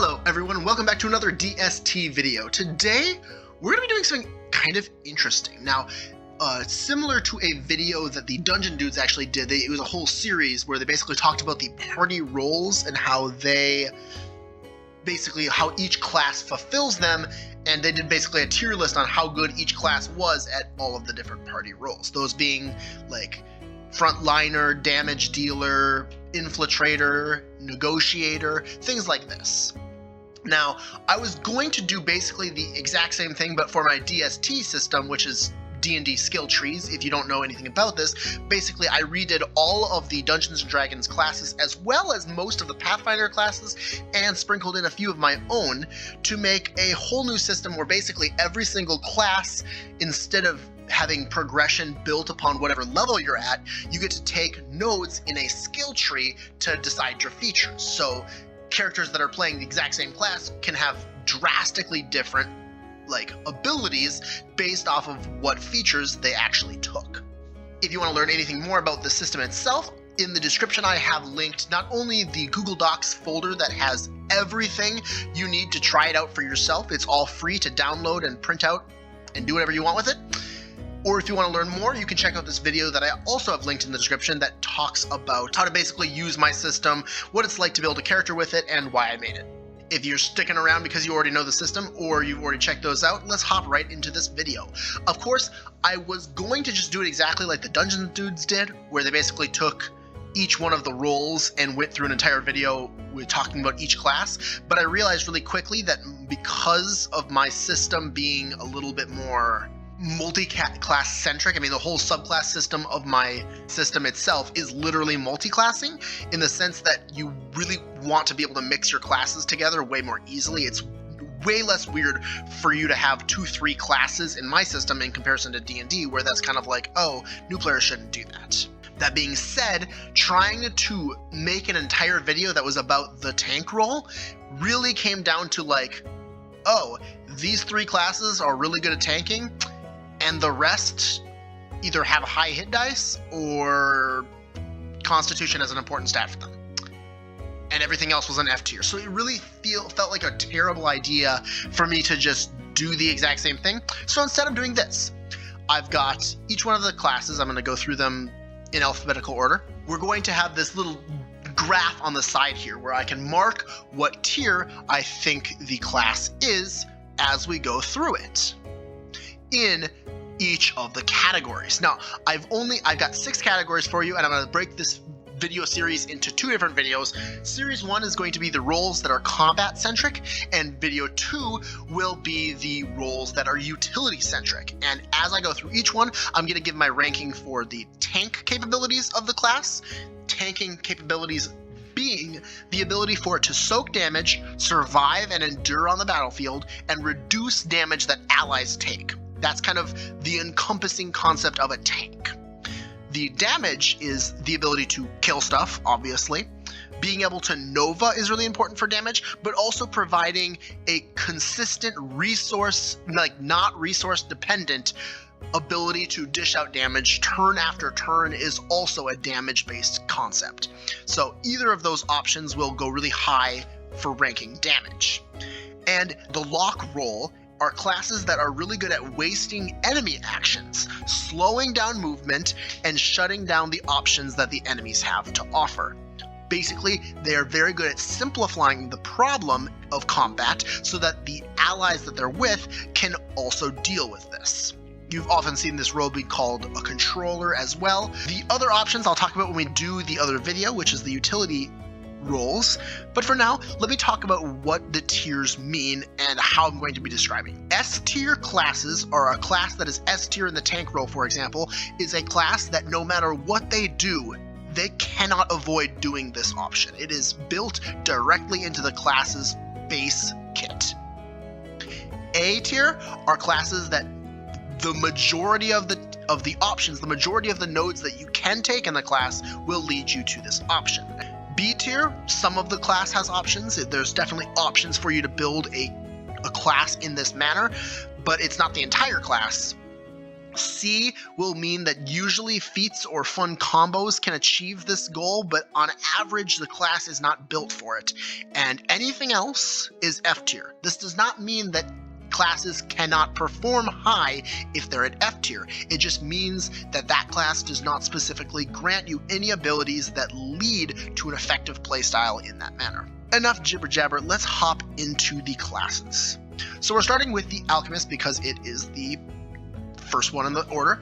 Hello everyone, welcome back to another DST video. Today, we're going to be doing something kind of interesting. Now, similar to a video that the Dungeon Dudes actually did, it was a whole series where they basically talked about the party roles and how each class fulfills them, and they did basically a tier list on how good each class was at all of the different party roles. Those being like frontliner, damage dealer, infiltrator, negotiator, things like this. Now, I was going to do basically the exact same thing, but for my DST system, which is D&D skill trees. If you don't know anything about this, basically I redid all of the Dungeons & Dragons classes as well as most of the Pathfinder classes and sprinkled in a few of my own to make a whole new system where basically every single class, instead of having progression built upon whatever level you're at, you get to take nodes in a skill tree to decide your features. So characters that are playing the exact same class can have drastically different abilities based off of what features they actually took. If you want to learn anything more about the system itself, in the description I have linked not only the Google Docs folder that has everything you need to try it out for yourself, it's all free to download and print out and do whatever you want with it, or if you want to learn more, you can check out this video that I also have linked in the description that talks about how to basically use my system, what it's like to build a character with it, and why I made it. If you're sticking around because you already know the system or you've already checked those out, let's hop right into this video. Of course, I was going to just do it exactly like the Dungeon Dudes did, where they basically took each one of the roles and went through an entire video with talking about each class, but I realized really quickly that because of my system being a little bit more multi-class centric, I mean the whole subclass system of my system itself is literally multi-classing in the sense that you really want to be able to mix your classes together way more easily. It's way less weird for you to have 2-3 classes in my system in comparison to D&D, where that's kind of like, oh, new players shouldn't do that. That being said, trying to make an entire video that was about the tank role really came down to like, oh, these 3 classes are really good at tanking, and the rest either have high hit dice or Constitution as an important stat for them. And everything else was an F tier. So it really felt like a terrible idea for me to just do the exact same thing. So instead of doing this, I've got each one of the classes. I'm going to go through them in alphabetical order. We're going to have this little graph on the side here where I can mark what tier I think the class is as we go through it in each of the categories. Now, I've got 6 categories for you, and I'm going to break this video series into 2 different videos. Series 1 is going to be the roles that are combat centric, and video 2 will be the roles that are utility centric. And as I go through each one, I'm going to give my ranking for the tank capabilities of the class. Tanking capabilities being the ability for it to soak damage, survive and endure on the battlefield, and reduce damage that allies take. That's kind of the encompassing concept of a tank. The damage is the ability to kill stuff, obviously. Being able to Nova is really important for damage, but also providing a consistent resource, not resource dependent ability to dish out damage turn after turn is also a damage-based concept. So either of those options will go really high for ranking damage. And the lock role are classes that are really good at wasting enemy actions, slowing down movement, and shutting down the options that the enemies have to offer. Basically, they are very good at simplifying the problem of combat so that the allies that they're with can also deal with this. You've often seen this role be called a controller as well. The other options I'll talk about when we do the other video, which is the utility roles. But for now, let me talk about what the tiers mean and how I'm going to be describing. S tier classes are a class that is S tier in the tank role, for example, is a class that no matter what they do, they cannot avoid doing this option. It is built directly into the class's base kit. A tier are classes that the majority of the options, the majority of the nodes that you can take in the class will lead you to this option. B tier, some of the class has options. There's definitely options for you to build a class in this manner, but it's not the entire class. C will mean that usually feats or fun combos can achieve this goal, but on average the class is not built for it. And anything else is F tier. This does not mean that classes cannot perform high if they're at F tier. It just means that that class does not specifically grant you any abilities that lead to an effective playstyle in that manner. Enough jibber jabber, let's hop into the classes. So we're starting with the Alchemist because it is the first one in the order.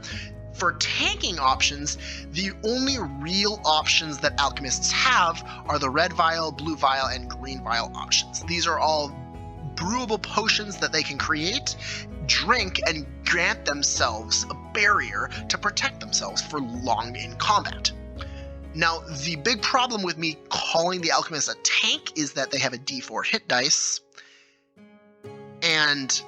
For tanking options, the only real options that alchemists have are the red vial, blue vial, and green vial options. These are all brewable potions that they can create, drink, and grant themselves a barrier to protect themselves for long in combat. Now, the big problem with me calling the Alchemist a tank is that they have a D4 hit dice, and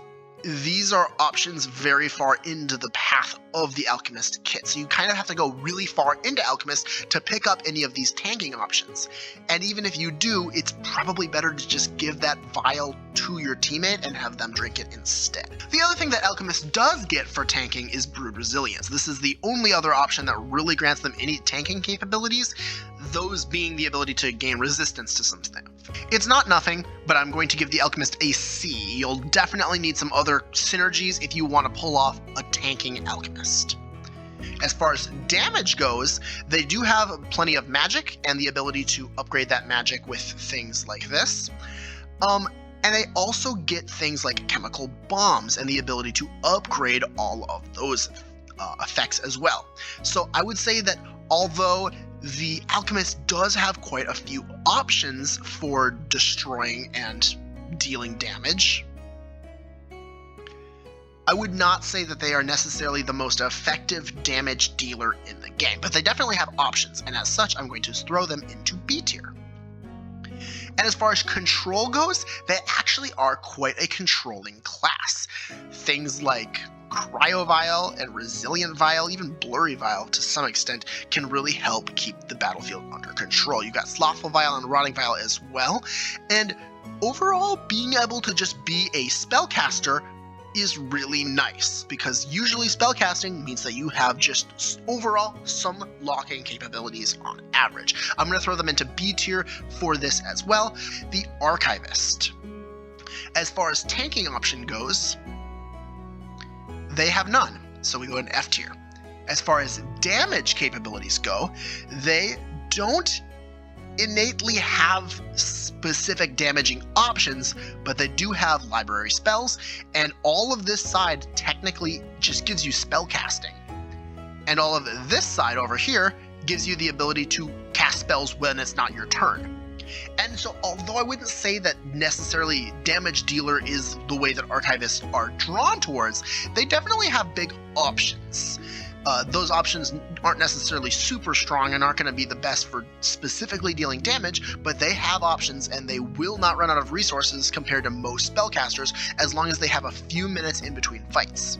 these are options very far into the path of the Alchemist kit. So you kind of have to go really far into Alchemist to pick up any of these tanking options. And even if you do, it's probably better to just give that vial to your teammate and have them drink it instead. The other thing that Alchemist does get for tanking is Brewed Resilience. This is the only other option that really grants them any tanking capabilities, those being the ability to gain resistance to some stuff. It's not nothing, but I'm going to give the Alchemist a C. You'll definitely need some other synergies if you want to pull off a tanking Alchemist. As far as damage goes, they do have plenty of magic and the ability to upgrade that magic with things like this. And they also get things like chemical bombs and the ability to upgrade all of those effects as well. So I would say that although the Alchemist does have quite a few options for destroying and dealing damage, I would not say that they are necessarily the most effective damage dealer in the game, but they definitely have options, and as such, I'm going to throw them into B tier. And as far as control goes, they actually are quite a controlling class. Things like Cryo Vial and Resilient Vial, even Blurry Vial to some extent, can really help keep the battlefield under control. You've got Slothful Vial and Rotting Vial as well, and overall, being able to just be a spellcaster is really nice, because usually spellcasting means that you have just overall some locking capabilities on average. I'm going to throw them into B tier for this as well. The Archivist. As far as tanking option goes, they have none, so we go in F tier. As far as damage capabilities go, they don't innately have specific damaging options, but they do have library spells, and all of this side technically just gives you spell casting. And all of this side over here gives you the ability to cast spells when it's not your turn. And so although I wouldn't say that necessarily damage dealer is the way that archivists are drawn towards, they definitely have big options. Those options aren't necessarily super strong and aren't going to be the best for specifically dealing damage, but they have options and they will not run out of resources compared to most spellcasters as long as they have a few minutes in between fights.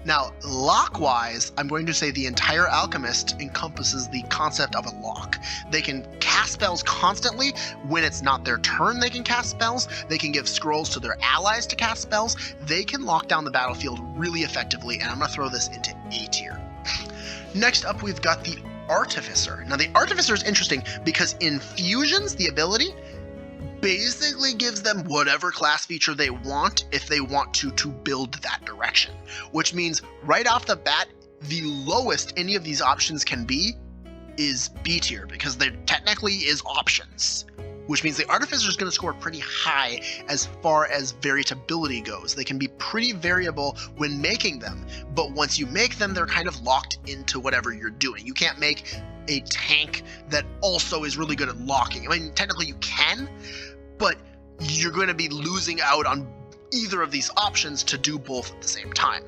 Now, lock-wise, I'm going to say the entire Alchemist encompasses the concept of a lock. They can cast spells constantly. When it's not their turn, they can cast spells. They can give scrolls to their allies to cast spells. They can lock down the battlefield really effectively, and I'm going to throw this into A tier. Next up, we've got the Artificer. Now, the Artificer is interesting because in Fusions, the ability basically gives them whatever class feature they want if they want to build that direction, which means right off the bat, the lowest any of these options can be is B tier because there technically is options, which means the Artificer is going to score pretty high as far as variability goes. They can be pretty variable when making them, but once you make them, they're kind of locked into whatever you're doing. You can't make a tank that also is really good at locking. I mean, technically you can, but you're going to be losing out on either of these options to do both at the same time.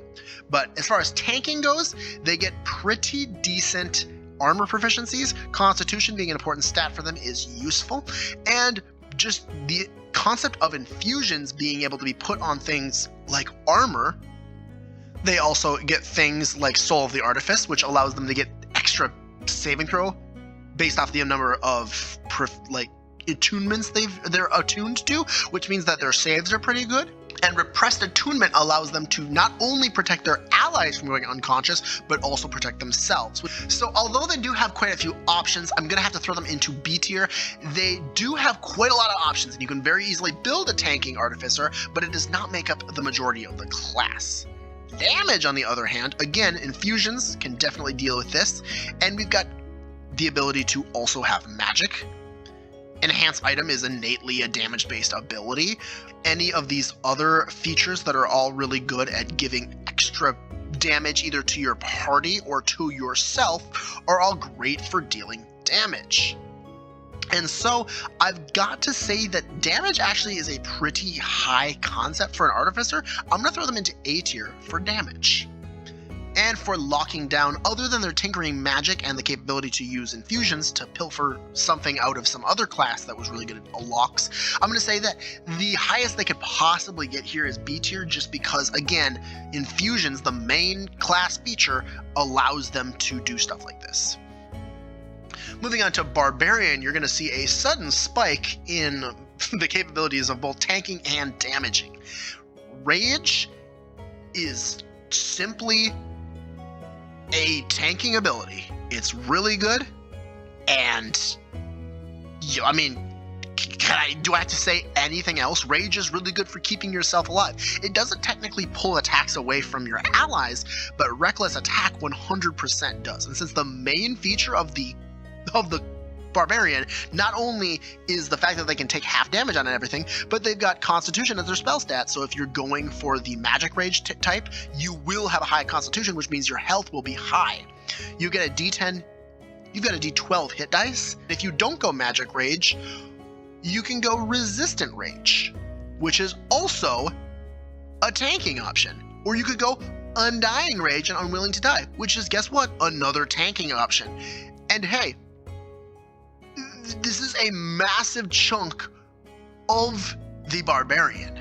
But as far as tanking goes, they get pretty decent armor proficiencies. Constitution being an important stat for them is useful, and just the concept of infusions being able to be put on things like armor. They also get things like Soul of the Artifice, which allows them to get extra saving throw based off the number of attunements they're attuned to, which means that their saves are pretty good. And repressed attunement allows them to not only protect their allies from going unconscious, but also protect themselves. So although they do have quite a few options, I'm going to have to throw them into B tier. They do have quite a lot of options, and you can very easily build a tanking artificer, but it does not make up the majority of the class. Damage, on the other hand, again, infusions can definitely deal with this, and we've got the ability to also have magic. Enhanced item is innately a damage-based ability. Any of these other features that are all really good at giving extra damage either to your party or to yourself are all great for dealing damage. And so I've got to say that damage actually is a pretty high concept for an artificer. I'm going to throw them into A tier for damage. And for locking down, other than their tinkering magic and the capability to use infusions to pilfer something out of some other class that was really good at locks, I'm going to say that the highest they could possibly get here is B tier, just because, again, infusions, the main class feature, allows them to do stuff like this. Moving on to Barbarian, you're going to see a sudden spike in the capabilities of both tanking and damaging. Rage is simply a tanking ability. It's really good, and I mean, do I have to say anything else? Rage is really good for keeping yourself alive. It doesn't technically pull attacks away from your allies, but reckless attack 100% does. And since the main feature of the Barbarian not only is the fact that they can take half damage on everything, but they've got Constitution as their spell stat. So if you're going for the Magic Rage type, you will have a high Constitution, which means your health will be high. You get a D10, you've got a D12 hit dice. If you don't go Magic Rage, you can go Resistant Rage, which is also a tanking option. Or you could go Undying Rage and Unwilling to Die, which is, guess what? Another tanking option. And hey, this is a massive chunk of the Barbarian.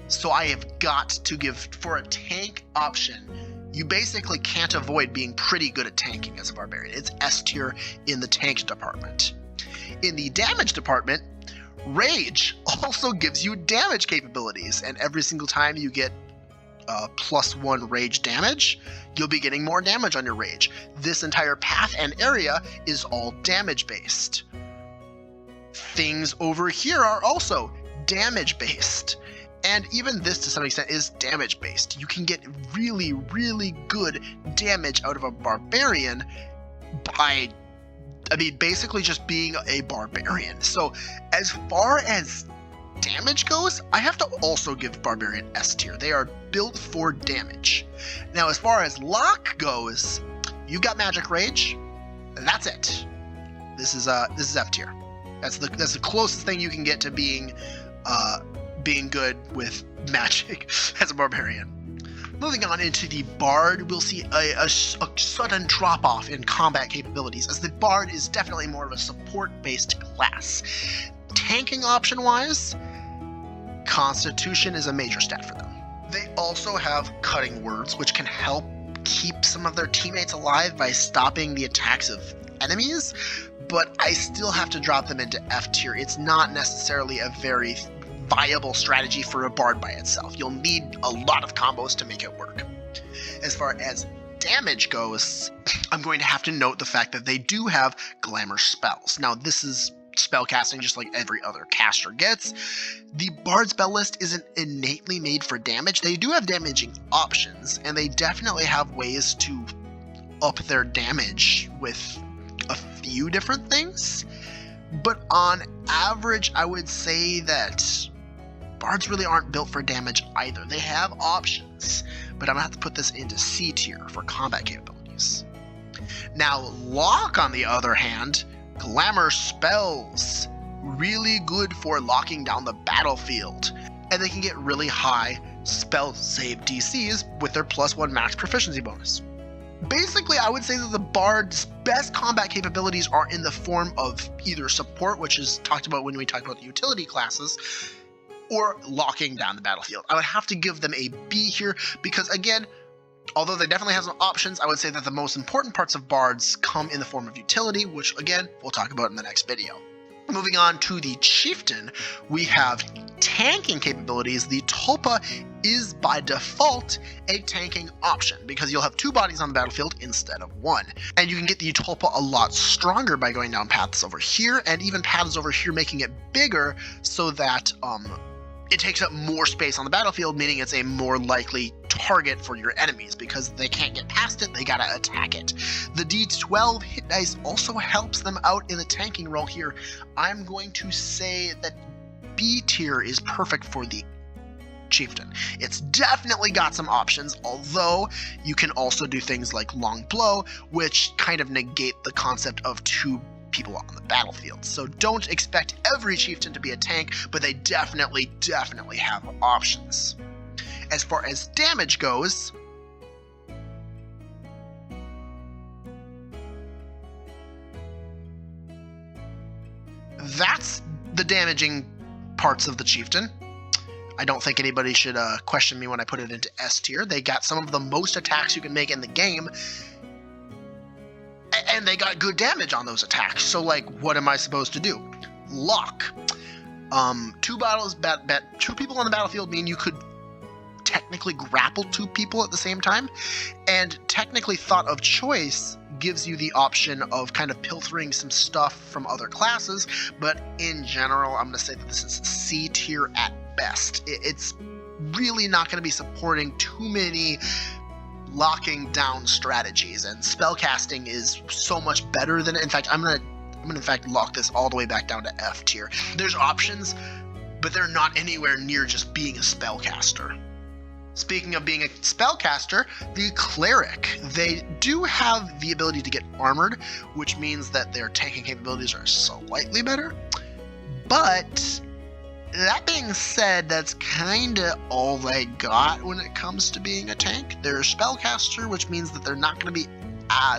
So I have got to give, for a tank option, you basically can't avoid being pretty good at tanking as a Barbarian. It's S tier in the tank department. In the damage department, Rage also gives you damage capabilities, and every single time you get +1 rage damage, you'll be getting more damage on your rage. This entire path and area is all damage based. Things over here are also damage based, and even this to some extent is damage based. You can get really, really good damage out of a Barbarian by, basically just being a Barbarian. So as far as damage goes, I have to also give Barbarian S tier. They are built for damage. Now, as far as lock goes, you've got Magic Rage, and that's it. This is F tier. That's the closest thing you can get to being good with magic as a Barbarian. Moving on into the Bard, we'll see a sudden drop-off in combat capabilities, as the Bard is definitely more of a support-based class. Tanking option-wise, Constitution is a major stat for them. They also have Cutting Words, which can help keep some of their teammates alive by stopping the attacks of enemies, but I still have to drop them into F tier. It's not necessarily a very viable strategy for a Bard by itself. You'll need a lot of combos to make it work. As far as damage goes, I'm going to have to note the fact that they do have glamour spells. Now, this is spellcasting just like every other caster gets. The Bard spell list isn't innately made for damage. They do have damaging options, and they definitely have ways to up their damage with a few different things. But on average, I would say that Bards really aren't built for damage either. They have options, but I'm gonna have to put this into C tier for combat capabilities. Now, Lock, on the other hand, glamour spells, really good for locking down the battlefield, and they can get really high spell save DCs with their +1 max proficiency bonus. Basically, I would say that the Bard's best combat capabilities are in the form of either support, which is talked about when we talk about the utility classes, or locking down the battlefield. I would have to give them a B here because, again, although they definitely have some options, I would say that the most important parts of Bards come in the form of utility, which, again, we'll talk about in the next video. Moving on to the Chieftain, we have tanking capabilities, the Tulpa is by default a tanking option because you'll have 2 bodies on the battlefield instead of 1. And you can get the Tulpa a lot stronger by going down paths over here and even paths over here, making it bigger so that it takes up more space on the battlefield, meaning it's a more likely target for your enemies because they can't get past it, they gotta attack it. The D12 hit dice also helps them out in the tanking role here. I'm going to say that B tier is perfect for the Chieftain. It's definitely got some options, although you can also do things like Long Blow, which kind of negate the concept of 2 people on the battlefield. So don't expect every Chieftain to be a tank, but they definitely have options. As far as damage goes, that's the damaging parts of the Chieftain. I don't think anybody should question me when I put it into S tier. They got some of the most attacks you can make in the game, and they got good damage on those attacks. So, like, what am I supposed to do? Lock. 2 people on the battlefield mean you could technically grapple 2 people at the same time, and technically Thought of Choice gives you the option of kind of pilfering some stuff from other classes, but in general, I'm going to say that this is C tier at best. It's really not going to be supporting too many locking down strategies, and spellcasting is so much better than it. In fact, I'm gonna in fact lock this all the way back down to F tier. There's options, but they're not anywhere near just being a spellcaster. Speaking of being a spellcaster, the Cleric, they do have the ability to get armored, which means that their tanking capabilities are slightly better. But that being said, that's kinda all they got when it comes to being a tank. They're a spellcaster, which means that they're not gonna be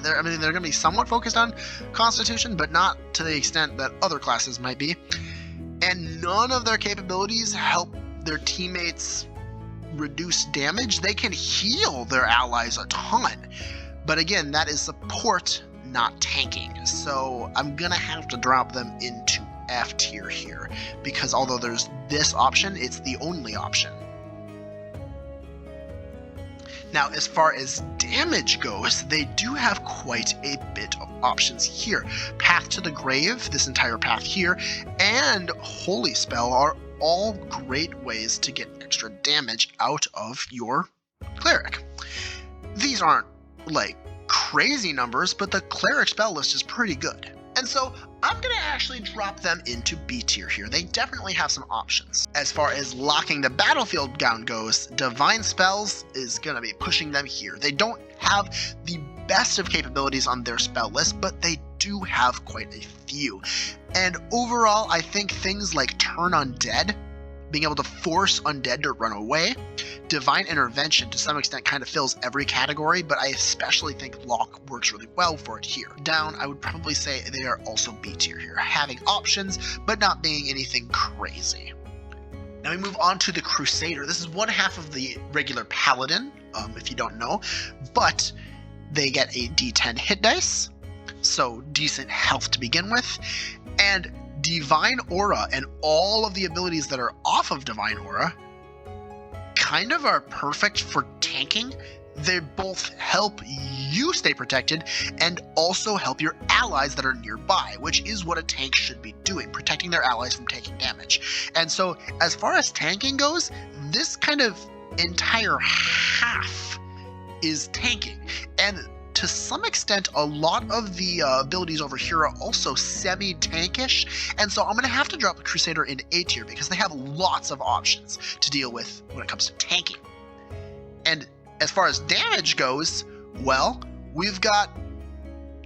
they're gonna be somewhat focused on Constitution, but not to the extent that other classes might be. And none of their capabilities help their teammates reduce damage. They can heal their allies a ton, but again, that is support, not tanking. So I'm gonna have to drop them into F tier here, because although there's this option, it's the only option. Now, as far as damage goes, they do have quite a bit of options here. Path to the Grave, this entire path here, and Holy Spell are all great ways to get extra damage out of your Cleric. These aren't like crazy numbers, but the Cleric spell list is pretty good. And so I'm going to actually drop them into B tier here. They definitely have some options. As far as locking the battlefield down goes, Divine Spells is going to be pushing them here. They don't have the best of capabilities on their spell list, but they do have quite a few. And overall, I think things like Turn Undead, being able to force undead to run away, Divine Intervention to some extent kind of fills every category, but I especially think Lock works really well for it here. Down, I would probably say they are also B tier here, having options, but not being anything crazy. Now we move on to the Crusader. This is one half of the regular Paladin, if you don't know, but they get a D10 hit dice, so decent health to begin with, and Divine Aura and all of the abilities that are off of Divine Aura kind of are perfect for tanking. They both help you stay protected and also help your allies that are nearby, which is what a tank should be doing, protecting their allies from taking damage. And so as far as tanking goes, this kind of entire half is tanking. And to some extent, a lot of the abilities over here are also semi-tankish, and so I'm going to have to drop the Crusader in A tier because they have lots of options to deal with when it comes to tanking. And as far as damage goes, well, we've got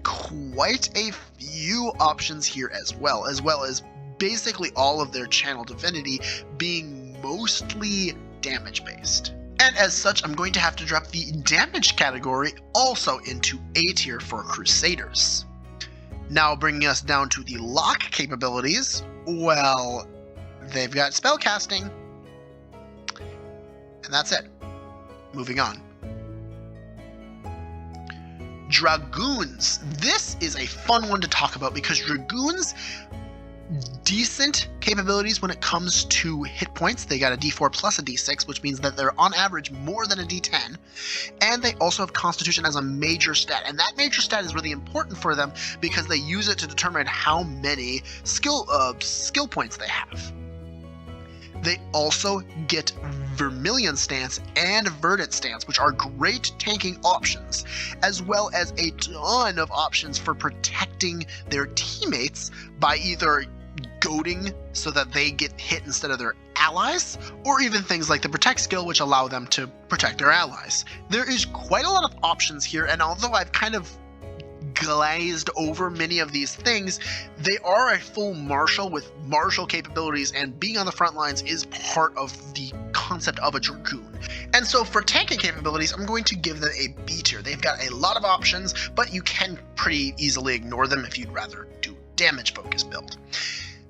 quite a few options here as well as basically all of their Channel Divinity being mostly damage-based. And as such, I'm going to have to drop the damage category also into A tier for Crusaders. Now bringing us down to the lock capabilities, well, they've got spellcasting, and that's it. Moving on. Dragoons. This is a fun one to talk about because Dragoons decent capabilities when it comes to hit points. They got a D4 plus a D6, which means that they're on average more than a D10. And they also have Constitution as a major stat. And that major stat is really important for them because they use it to determine how many skill points they have. They also get Vermilion Stance and Verdant Stance, which are great tanking options, as well as a ton of options for protecting their teammates by either goading so that they get hit instead of their allies, or even things like the Protect skill, which allow them to protect their allies. There is quite a lot of options here, and although I've kind of glazed over many of these things, they are a full martial with martial capabilities, and being on the front lines is part of the concept of a Dragoon. And so for tanking capabilities, I'm going to give them a B tier. They've got a lot of options, but you can pretty easily ignore them if you'd rather do damage focus build.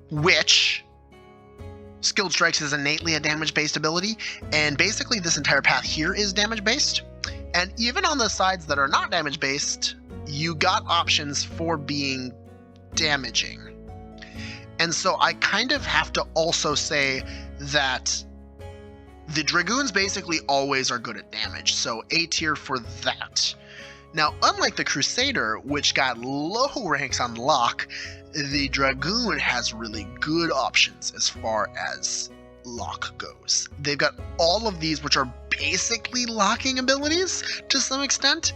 Which Skilled Strikes is innately a damage-based ability, and basically this entire path here is damage-based. And even on the sides that are not damage-based, you got options for being damaging. And so I kind of have to also say that the Dragoons basically always are good at damage, so A tier for that. Now, unlike the Crusader, which got low ranks on lock, the Dragoon has really good options as far as lock goes. They've got all of these, which are basically locking abilities to some extent.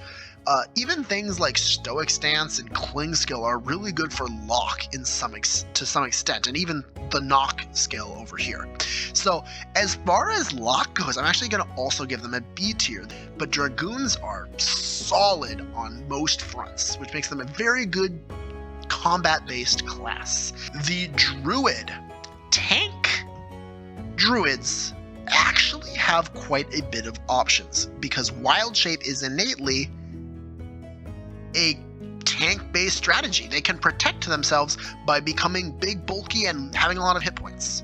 Even things like Stoic Stance and Cling Skill are really good for lock to some extent, and even the Knock skill over here. So as far as lock goes, I'm actually going to also give them a B tier, but Dragoons are solid on most fronts, which makes them a very good combat-based class. The Druid. Tank Druids actually have quite a bit of options, because Wild Shape is innately a tank-based strategy. They can protect themselves by becoming big, bulky, and having a lot of hit points.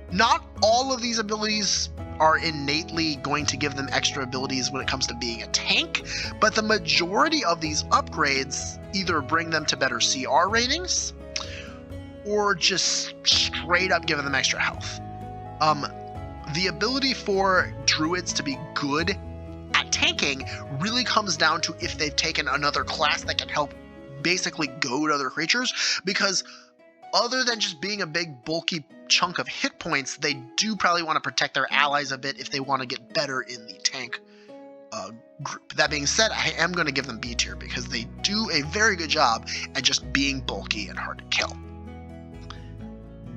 Not all of these abilities are innately going to give them extra abilities when it comes to being a tank, but the majority of these upgrades either bring them to better CR ratings or just straight up give them extra health. The ability for Druids to be good at tanking really comes down to if they've taken another class that can help basically goad other creatures, because other than just being a big bulky chunk of hit points, they do probably want to protect their allies a bit if they want to get better in the tank group. That being said, I am going to give them B tier because they do a very good job at just being bulky and hard to kill.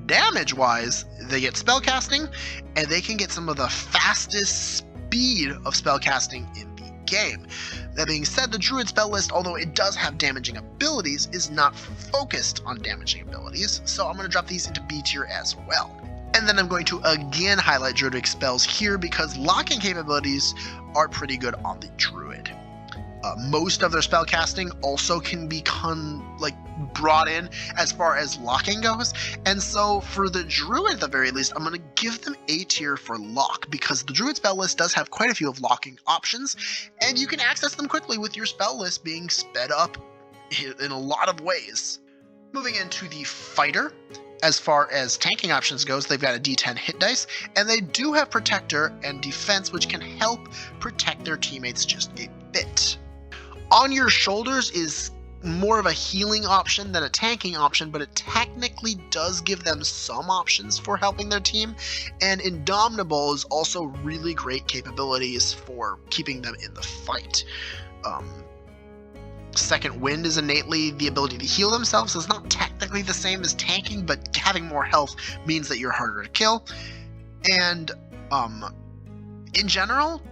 Damage-wise, they get spellcasting, and they can get some of the fastest speed of spellcasting in the game. That being said, the Druid spell list, although it does have damaging abilities, is not focused on damaging abilities, so I'm going to drop these into B tier as well. And then I'm going to again highlight Druidic spells here because locking capabilities are pretty good on the Druid. Most of their spellcasting also can become brought in as far as locking goes, and so for the Druid at the very least, I'm going to give them A tier for lock, because the Druid spell list does have quite a few of locking options, and you can access them quickly with your spell list being sped up in a lot of ways. Moving into the Fighter, as far as tanking options goes, they've got a D10 hit dice, and they do have Protector and Defense, which can help protect their teammates just a bit. On Your Shoulders is more of a healing option than a tanking option, but it technically does give them some options for helping their team, and Indomitable is also really great capabilities for keeping them in the fight. Second Wind is innately the ability to heal themselves. It's not technically the same as tanking, but having more health means that you're harder to kill. And in general,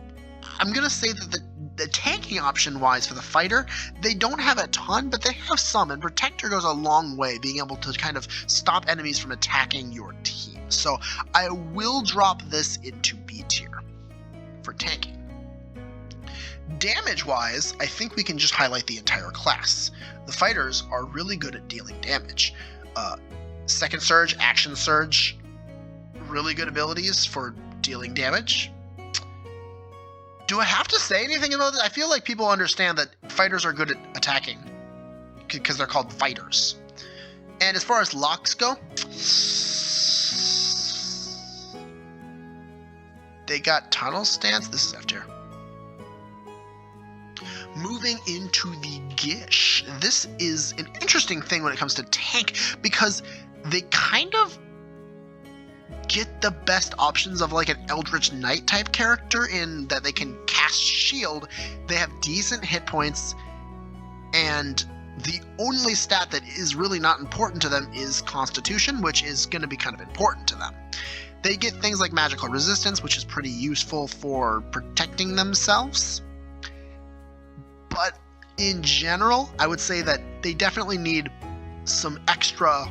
I'm going to say that the tanking option wise for the Fighter, they don't have a ton, but they have some, and Protector goes a long way, being able to kind of stop enemies from attacking your team. So I will drop this into B tier for tanking. Damage wise, I think we can just highlight the entire class. The Fighters are really good at dealing damage. Second Surge, Action Surge, really good abilities for dealing damage. Do I have to say anything about this? I feel like people understand that Fighters are good at attacking because they're called Fighters. And as far as locks go, they got tunnel stance. This is F tier. Moving into the Gish. This is an interesting thing when it comes to tank because they kind of get the best options of like an Eldritch Knight type character in that they can cast shield. They have decent hit points, and the only stat that is really not important to them is Constitution, which is going to be kind of important to them. They get things like magical resistance, which is pretty useful for protecting themselves. But in general, I would say that they definitely need some extra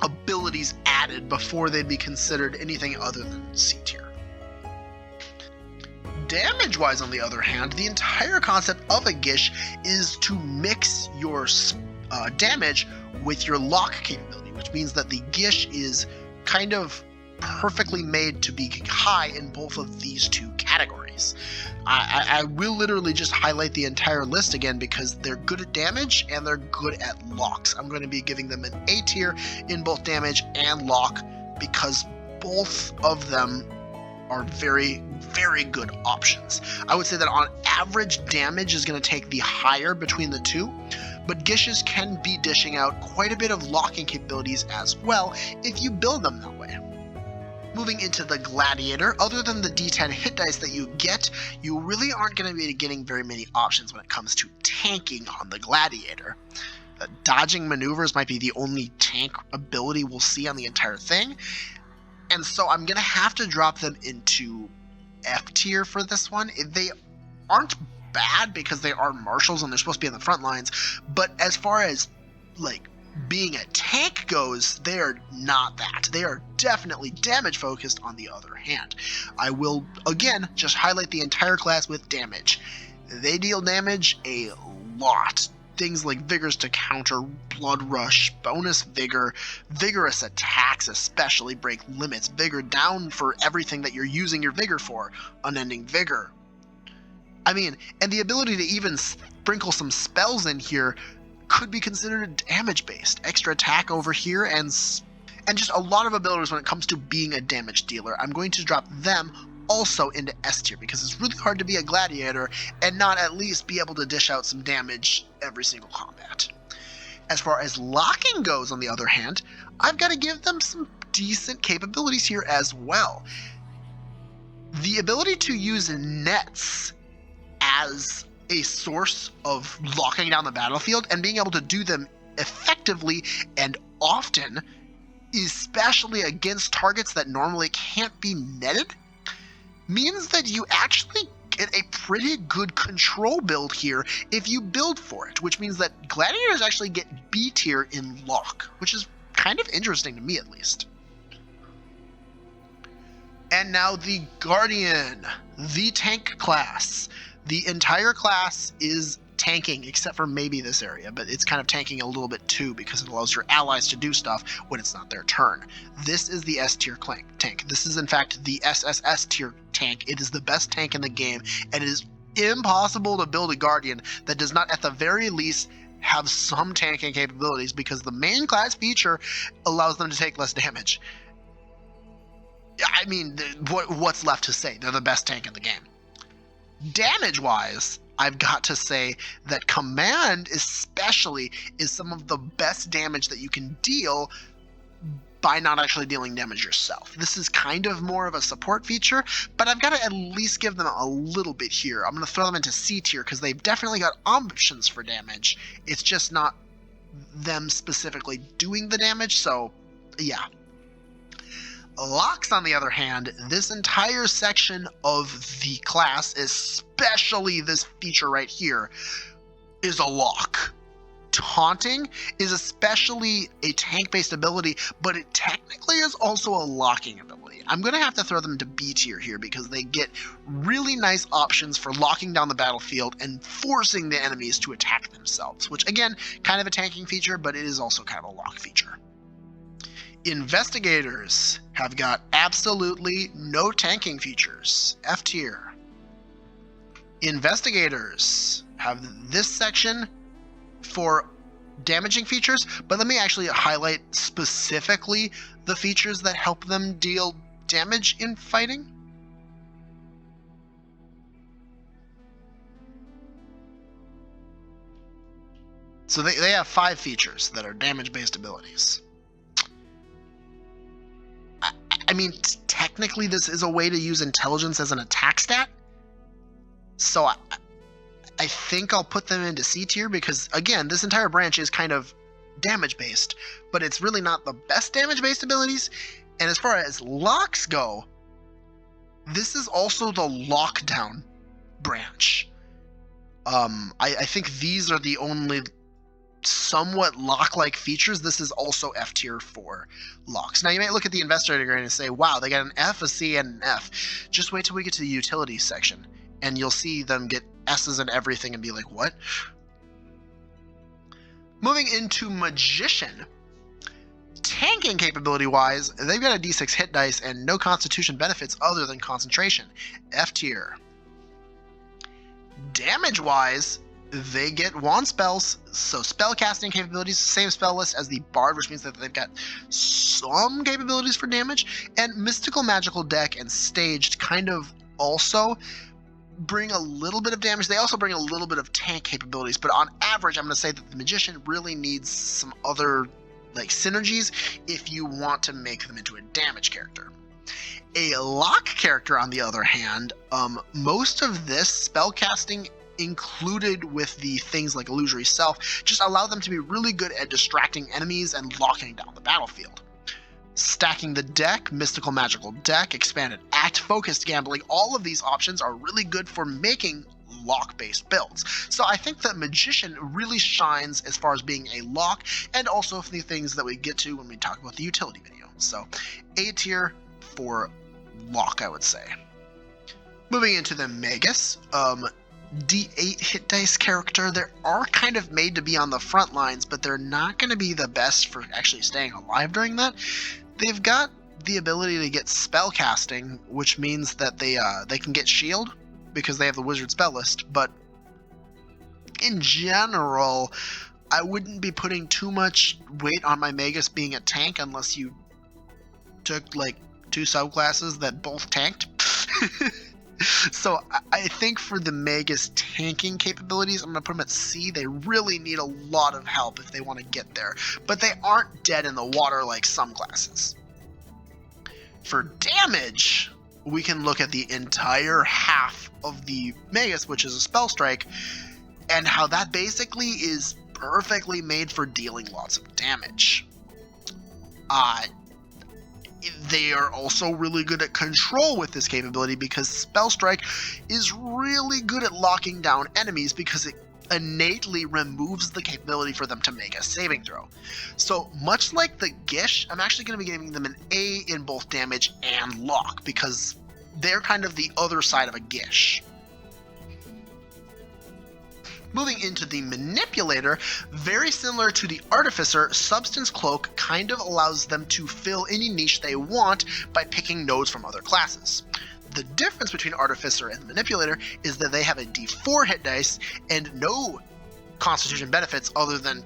abilities added before they'd be considered anything other than C tier. Damage-wise, on the other hand, the entire concept of a Gish is to mix your damage with your lock capability, which means that the Gish is kind of perfectly made to be high in both of these two categories. I will literally just highlight the entire list again because they're good at damage and they're good at locks. I'm going to be giving them an A tier in both damage and lock because both of them are very, very good options. I would say that on average, damage is going to take the higher between the two, but Gishes can be dishing out quite a bit of locking capabilities as well if you build them that way. Moving into the Gladiator, other than the D10 hit dice that you get, you really aren't going to be getting very many options when it comes to tanking on the Gladiator. Dodging maneuvers might be the only tank ability we'll see on the entire thing, and so I'm going to have to drop them into F tier for this one. They aren't bad because they are marshals and they're supposed to be on the front lines, but as far as like being a tank goes, they are not that. They are definitely damage focused on the other hand. I will again just highlight the entire class with damage. They deal damage a lot. Things like vigors to counter blood rush, bonus vigor, vigorous attacks especially break limits, vigor down for everything that you're using your vigor for, unending vigor. I mean, and the ability to even sprinkle some spells in here could be considered damage-based. Extra attack over here and just a lot of abilities when it comes to being a damage dealer. I'm going to drop them also into S tier because it's really hard to be a gladiator and not at least be able to dish out some damage every single combat. As far as locking goes, on the other hand, I've got to give them some decent capabilities here as well. The ability to use nets as a source of locking down the battlefield and being able to do them effectively and often, especially against targets that normally can't be netted, means that you actually get a pretty good control build here if you build for it, which means that gladiators actually get B tier in lock, which is kind of interesting to me at least. And now the Guardian, the tank class. The entire class is tanking, except for maybe this area, but it's kind of tanking a little bit too because it allows your allies to do stuff when it's not their turn. This is the S tier tank. This is in fact the SSS tier tank. It is the best tank in the game, and it is impossible to build a Guardian that does not at the very least have some tanking capabilities because the main class feature allows them to take less damage. I mean, what's left to say? They're the best tank in the game. Damage-wise, I've got to say that command especially is some of the best damage that you can deal by not actually dealing damage yourself. This is kind of more of a support feature, but I've got to at least give them a little bit here. I'm going to throw them into C tier because they've definitely got options for damage. It's just not them specifically doing the damage, so yeah. Locks, on the other hand, this entire section of the class, especially this feature right here, is a lock. Taunting is especially a tank-based ability, but it technically is also a locking ability. I'm going to have to throw them to B tier here because they get really nice options for locking down the battlefield and forcing the enemies to attack themselves, which again, kind of a tanking feature, but it is also kind of a lock feature. Investigators have got absolutely no tanking features. F tier. Investigators have this section for damaging features, but let me actually highlight specifically the features that help them deal damage in fighting. So they have 5 features that are damage-based abilities. I mean, technically this is a way to use intelligence as an attack stat. So I think I'll put them into C tier because, again, this entire branch is kind of damage-based, but it's really not the best damage-based abilities. And as far as locks go, this is also the lockdown branch. I think these are the only somewhat lock-like features. This is also F tier for locks. Now you might look at the investigator grade and say, wow, they got an F, a C, and an F. Just wait till we get to the utility section and you'll see them get S's and everything and be like, what? Moving into Magician. Tanking capability wise, they've got a D6 hit dice and no constitution benefits other than concentration. F tier. Damage wise, they get wand spells, so spell casting capabilities, same spell list as the bard, which means that they've got some capabilities for damage, and mystical magical deck and staged kind of also bring a little bit of damage. They also bring a little bit of tank capabilities, but on average I'm going to say that the Magician really needs some other like synergies if you want to make them into a damage character. A lock character, on the other hand, most of this spell casting included with the things like Illusory Self just allow them to be really good at distracting enemies and locking down the battlefield. Stacking the deck, mystical magical deck, expanded act, focused gambling, all of these options are really good for making lock-based builds. So I think that Magician really shines as far as being a lock, and also for the things that we get to when we talk about the utility video. So A tier for lock, I would say. Moving into the Magus, D8 hit dice character. They are kind of made to be on the front lines, but they're not going to be the best for actually staying alive during that. They've got the ability to get spell casting, which means that they can get shield because they have the wizard spell list, but in general I wouldn't be putting too much weight on my Magus being a tank unless you took like 2 subclasses that both tanked. So I think for the Magus tanking capabilities, I'm going to put them at C. They really need a lot of help if they want to get there, but they aren't dead in the water like some classes. For damage, we can look at the entire half of the Magus, which is a spell strike, and how that basically is perfectly made for dealing lots of damage. They are also really good at control with this capability because Spell Strike is really good at locking down enemies because it innately removes the capability for them to make a saving throw. So much like the Gish, I'm actually going to be giving them an A in both damage and lock because they're kind of the other side of a Gish. Moving into the Manipulator, very similar to the Artificer, Substance Cloak kind of allows them to fill any niche they want by picking nodes from other classes. The difference between Artificer and Manipulator is that they have a D4 hit dice and no Constitution benefits other than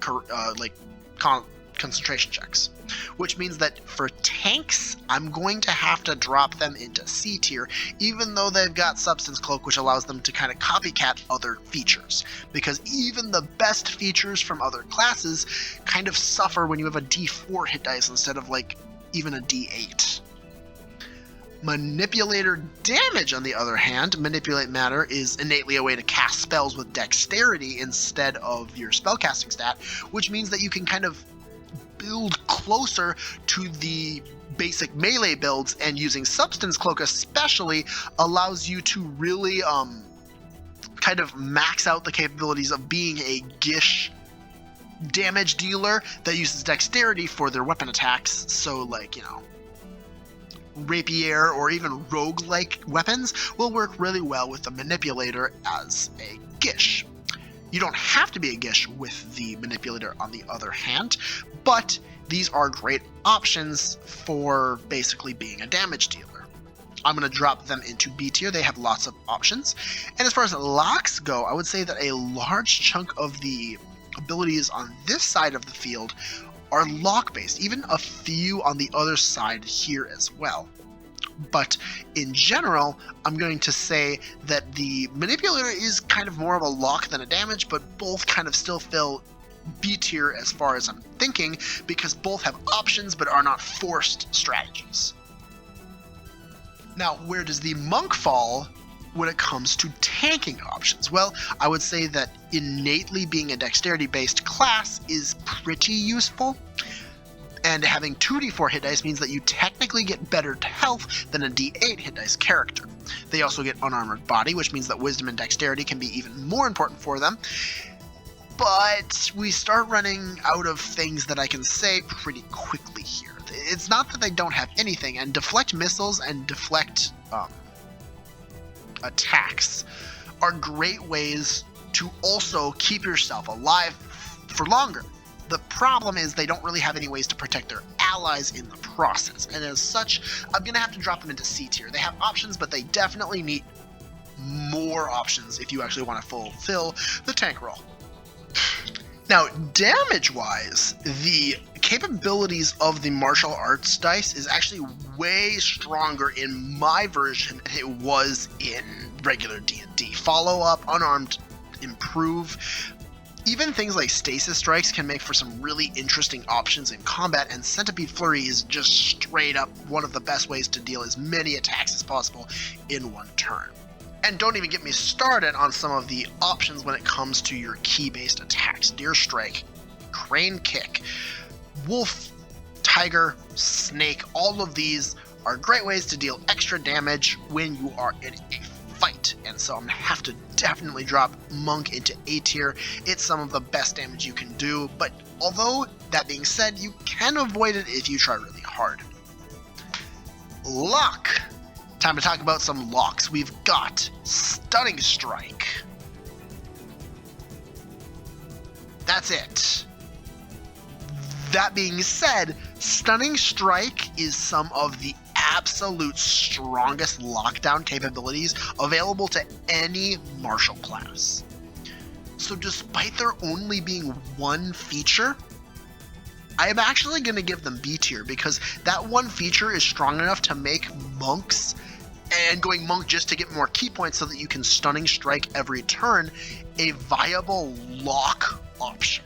concentration checks, which means that for tanks, I'm going to have to drop them into C tier, even though they've got Substance Cloak, which allows them to kind of copycat other features, because even the best features from other classes kind of suffer when you have a D4 hit dice instead of like even a D8. Manipulator damage, on the other hand, Manipulate Matter is innately a way to cast spells with dexterity instead of your spellcasting stat, which means that you can kind of build closer to the basic melee builds, and using Substance Cloak especially allows you to really kind of max out the capabilities of being a Gish damage dealer that uses dexterity for their weapon attacks. So like, you know, rapier or even rogue-like weapons will work really well with the Manipulator as a Gish. You don't have to be a Gish with the Manipulator, on the other hand, but these are great options for basically being a damage dealer. I'm going to drop them into B tier. They have lots of options. And as far as locks go, I would say that a large chunk of the abilities on this side of the field are lock-based, even a few on the other side here as well. But in general, I'm going to say that the Manipulator is kind of more of a lock than a damage, but both kind of still fill B tier as far as I'm thinking, because both have options but are not forced strategies. Now, where does the Monk fall when it comes to tanking options? Well, I would say that innately being a dexterity-based class is pretty useful. And having 2d4 hit dice means that you technically get better health than a d8 hit dice character. They also get unarmored body, which means that wisdom and dexterity can be even more important for them. But we start running out of things that I can say pretty quickly here. It's not that they don't have anything, and deflect missiles and deflect attacks are great ways to also keep yourself alive for longer. The problem is they don't really have any ways to protect their allies in the process, and as such, I'm going to have to drop them into C tier. They have options, but they definitely need more options if you actually want to fulfill the tank role. Now, damage-wise, the capabilities of the martial arts dice is actually way stronger in my version than it was in regular D&D. Follow-up, unarmed, improve. Even things like stasis strikes can make for some really interesting options in combat, and Centipede Flurry is just straight up one of the best ways to deal as many attacks as possible in one turn. And don't even get me started on some of the options when it comes to your key-based attacks. Deer Strike, Crane Kick, Wolf, Tiger, Snake, all of these are great ways to deal extra damage when you are in a fight. And so I'm going to have to definitely drop Monk into A tier. It's some of the best damage you can do, but although that being said, you can avoid it if you try really hard. Lock. Time to talk about some locks. We've got Stunning Strike. That's it. That being said, Stunning Strike is some of the absolute strongest lockdown capabilities available to any martial class. So despite there only being one feature, I am actually going to give them B tier, because that one feature is strong enough to make monks, and going monk just to get more key points so that you can Stunning Strike every turn, a viable lock option,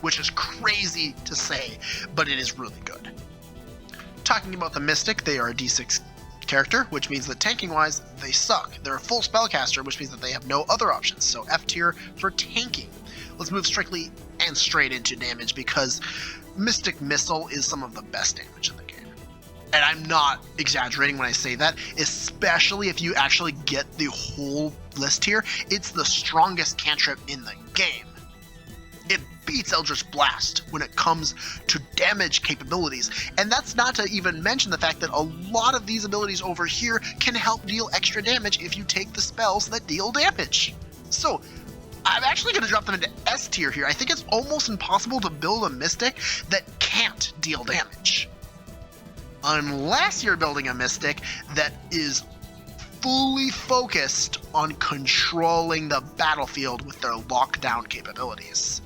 which is crazy to say, but it is really good. Talking about the Mystic, they are a D6 character, which means that tanking-wise, they suck. They're a full spellcaster, which means that they have no other options, so F tier for tanking. Let's move strictly and straight into damage, because Mystic Missile is some of the best damage in the game. And I'm not exaggerating when I say that, especially if you actually get the whole list here. It's the strongest cantrip in the game. It beats Eldritch Blast when it comes to damage capabilities. And that's not to even mention the fact that a lot of these abilities over here can help deal extra damage if you take the spells that deal damage. So I'm actually going to drop them into S tier here. I think it's almost impossible to build a Mystic that can't deal damage. Unless you're building a Mystic that is fully focused on controlling the battlefield with their lockdown capabilities.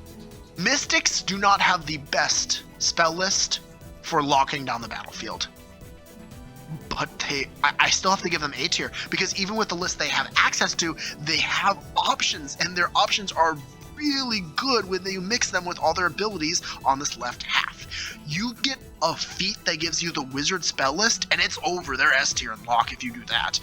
Mystics do not have the best spell list for locking down the battlefield. But I still have to give them A tier, because even with the list they have access to, they have options, and their options are really good when you mix them with all their abilities on this left half. You get a feat that gives you the wizard spell list, and it's over. They're S tier and lock if you do that.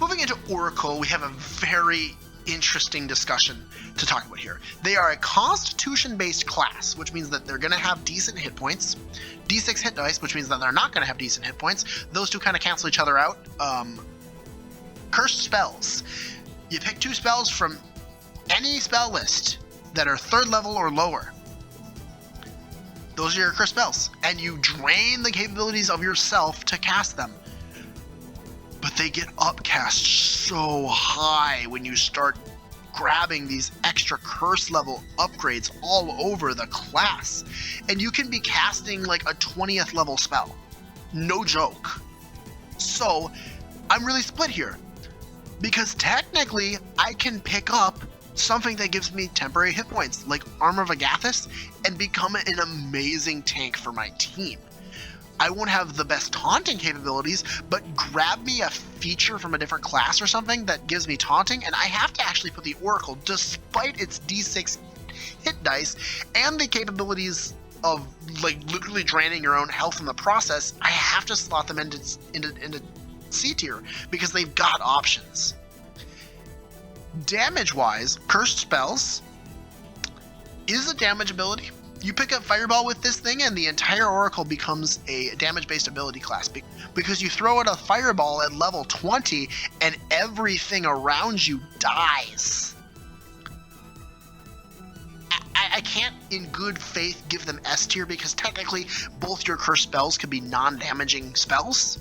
Moving into Oracle, we have a very interesting discussion to talk about here. They are a constitution-based class, which means that they're going to have decent hit points. D6 hit dice, which means that they're not going to have decent hit points. Those two kind of cancel each other out. Cursed spells. You pick two spells from any spell list that are 3rd level or lower. Those are your cursed spells. And you drain the capabilities of yourself to cast them. But they get upcast so high when you start grabbing these extra curse level upgrades all over the class. And you can be casting like a 20th level spell. No joke. So I'm really split here, because technically I can pick up something that gives me temporary hit points, like Armor of Agathis, and become an amazing tank for my team. I won't have the best taunting capabilities, but grab me a feature from a different class or something that gives me taunting, and I have to actually put the Oracle, despite its D6 hit dice and the capabilities of like literally draining your own health in the process, I have to slot them into C tier because they've got options. Damage-wise, Cursed Spells is a damage ability. You pick up Fireball with this thing and the entire Oracle becomes a damage-based ability class because you throw out a Fireball at level 20 and everything around you dies. I can't in good faith give them S tier because technically both your cursed spells could be non-damaging spells,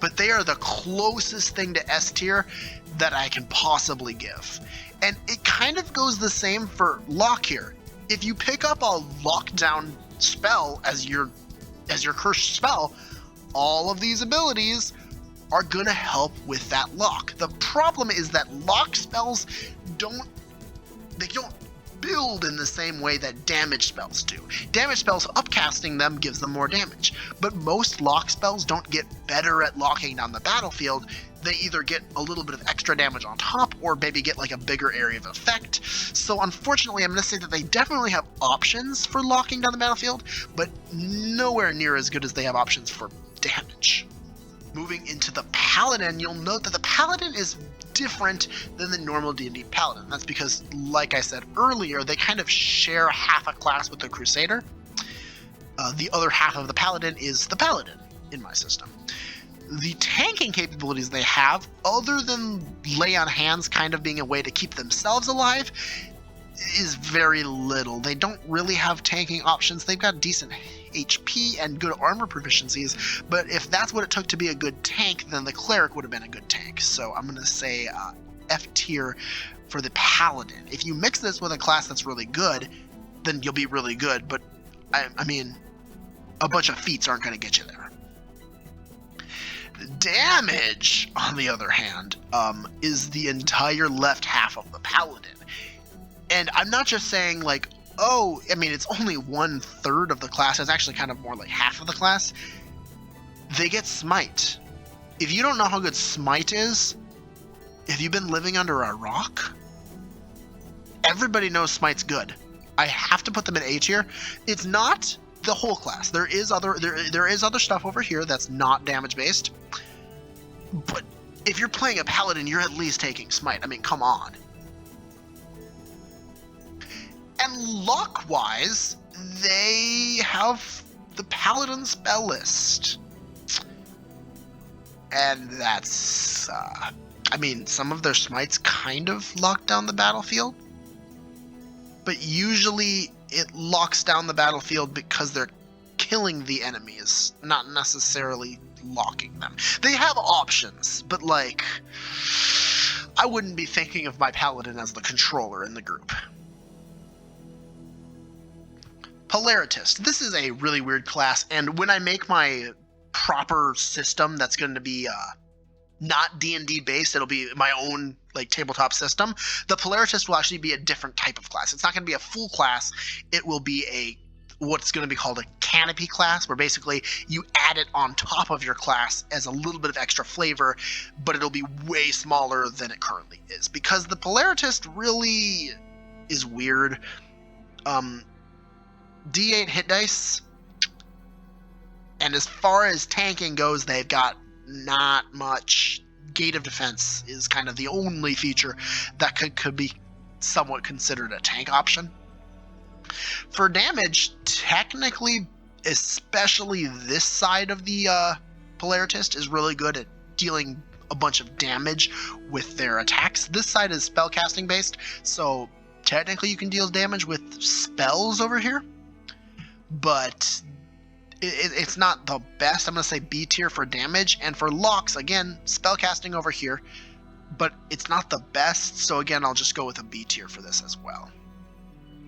but they are the closest thing to S tier that I can possibly give. And it kind of goes the same for Lock here. If you pick up a lockdown spell as your cursed spell, all of these abilities are going to help with that lock. The problem is that lock spells don't build in the same way that damage spells do. Damage spells, upcasting them gives them more damage, but most lock spells don't get better at locking down the battlefield. They either get a little bit of extra damage on top or maybe get like a bigger area of effect. So unfortunately, I'm going to say that they definitely have options for locking down the battlefield, but nowhere near as good as they have options for damage. Moving into the Paladin, you'll note that the Paladin is different than the normal D&D Paladin. That's because, like I said earlier, they kind of share half a class with the Crusader. The other half of the Paladin is the Paladin in my system. The tanking capabilities they have, other than lay on hands kind of being a way to keep themselves alive, is very little. They don't really have tanking options. They've got decent HP and good armor proficiencies, but if that's what it took to be a good tank, then the Cleric would have been a good tank. So I'm going to say F tier for the Paladin. If you mix this with a class that's really good, then you'll be really good, but I mean, a bunch of feats aren't going to get you there. Damage, on the other hand, is the entire left half of the Paladin. And I'm not just saying like, oh, I mean, it's only 1/3 of the class. It's actually kind of more like half of the class. They get Smite. If you don't know how good Smite is, if you've been living under a rock, everybody knows Smite's good. I have to put them in A tier. It's not the whole class. There is other stuff over here that's not damage based. But if you're playing a Paladin, you're at least taking Smite. I mean, come on. And luck-wise, they have the Paladin spell list. And that's, I mean, some of their smites kind of lock down the battlefield. But usually it locks down the battlefield because they're killing the enemies, not necessarily locking them. They have options, but like, I wouldn't be thinking of my Paladin as the controller in the group. Polaritist. This is a really weird class, and when I make my proper system that's going to be not D&D based, it'll be my own like tabletop system, the Polaritist will actually be a different type of class. It's not going to be a full class. It will be what's going to be called a canopy class, where basically you add it on top of your class as a little bit of extra flavor, but it'll be way smaller than it currently is, because the Polaritist really is weird. D8 hit dice, and as far as tanking goes, they've got not much. Gate of Defense is kind of the only feature that could be somewhat considered a tank option. For damage, technically, especially this side of the Polaritist is really good at dealing a bunch of damage with their attacks. This side is spellcasting based, so technically you can deal damage with spells over here, but it's not the best. I'm going to say B tier for damage, and for locks, again, spellcasting over here, but it's not the best, so again, I'll just go with a B tier for this as well.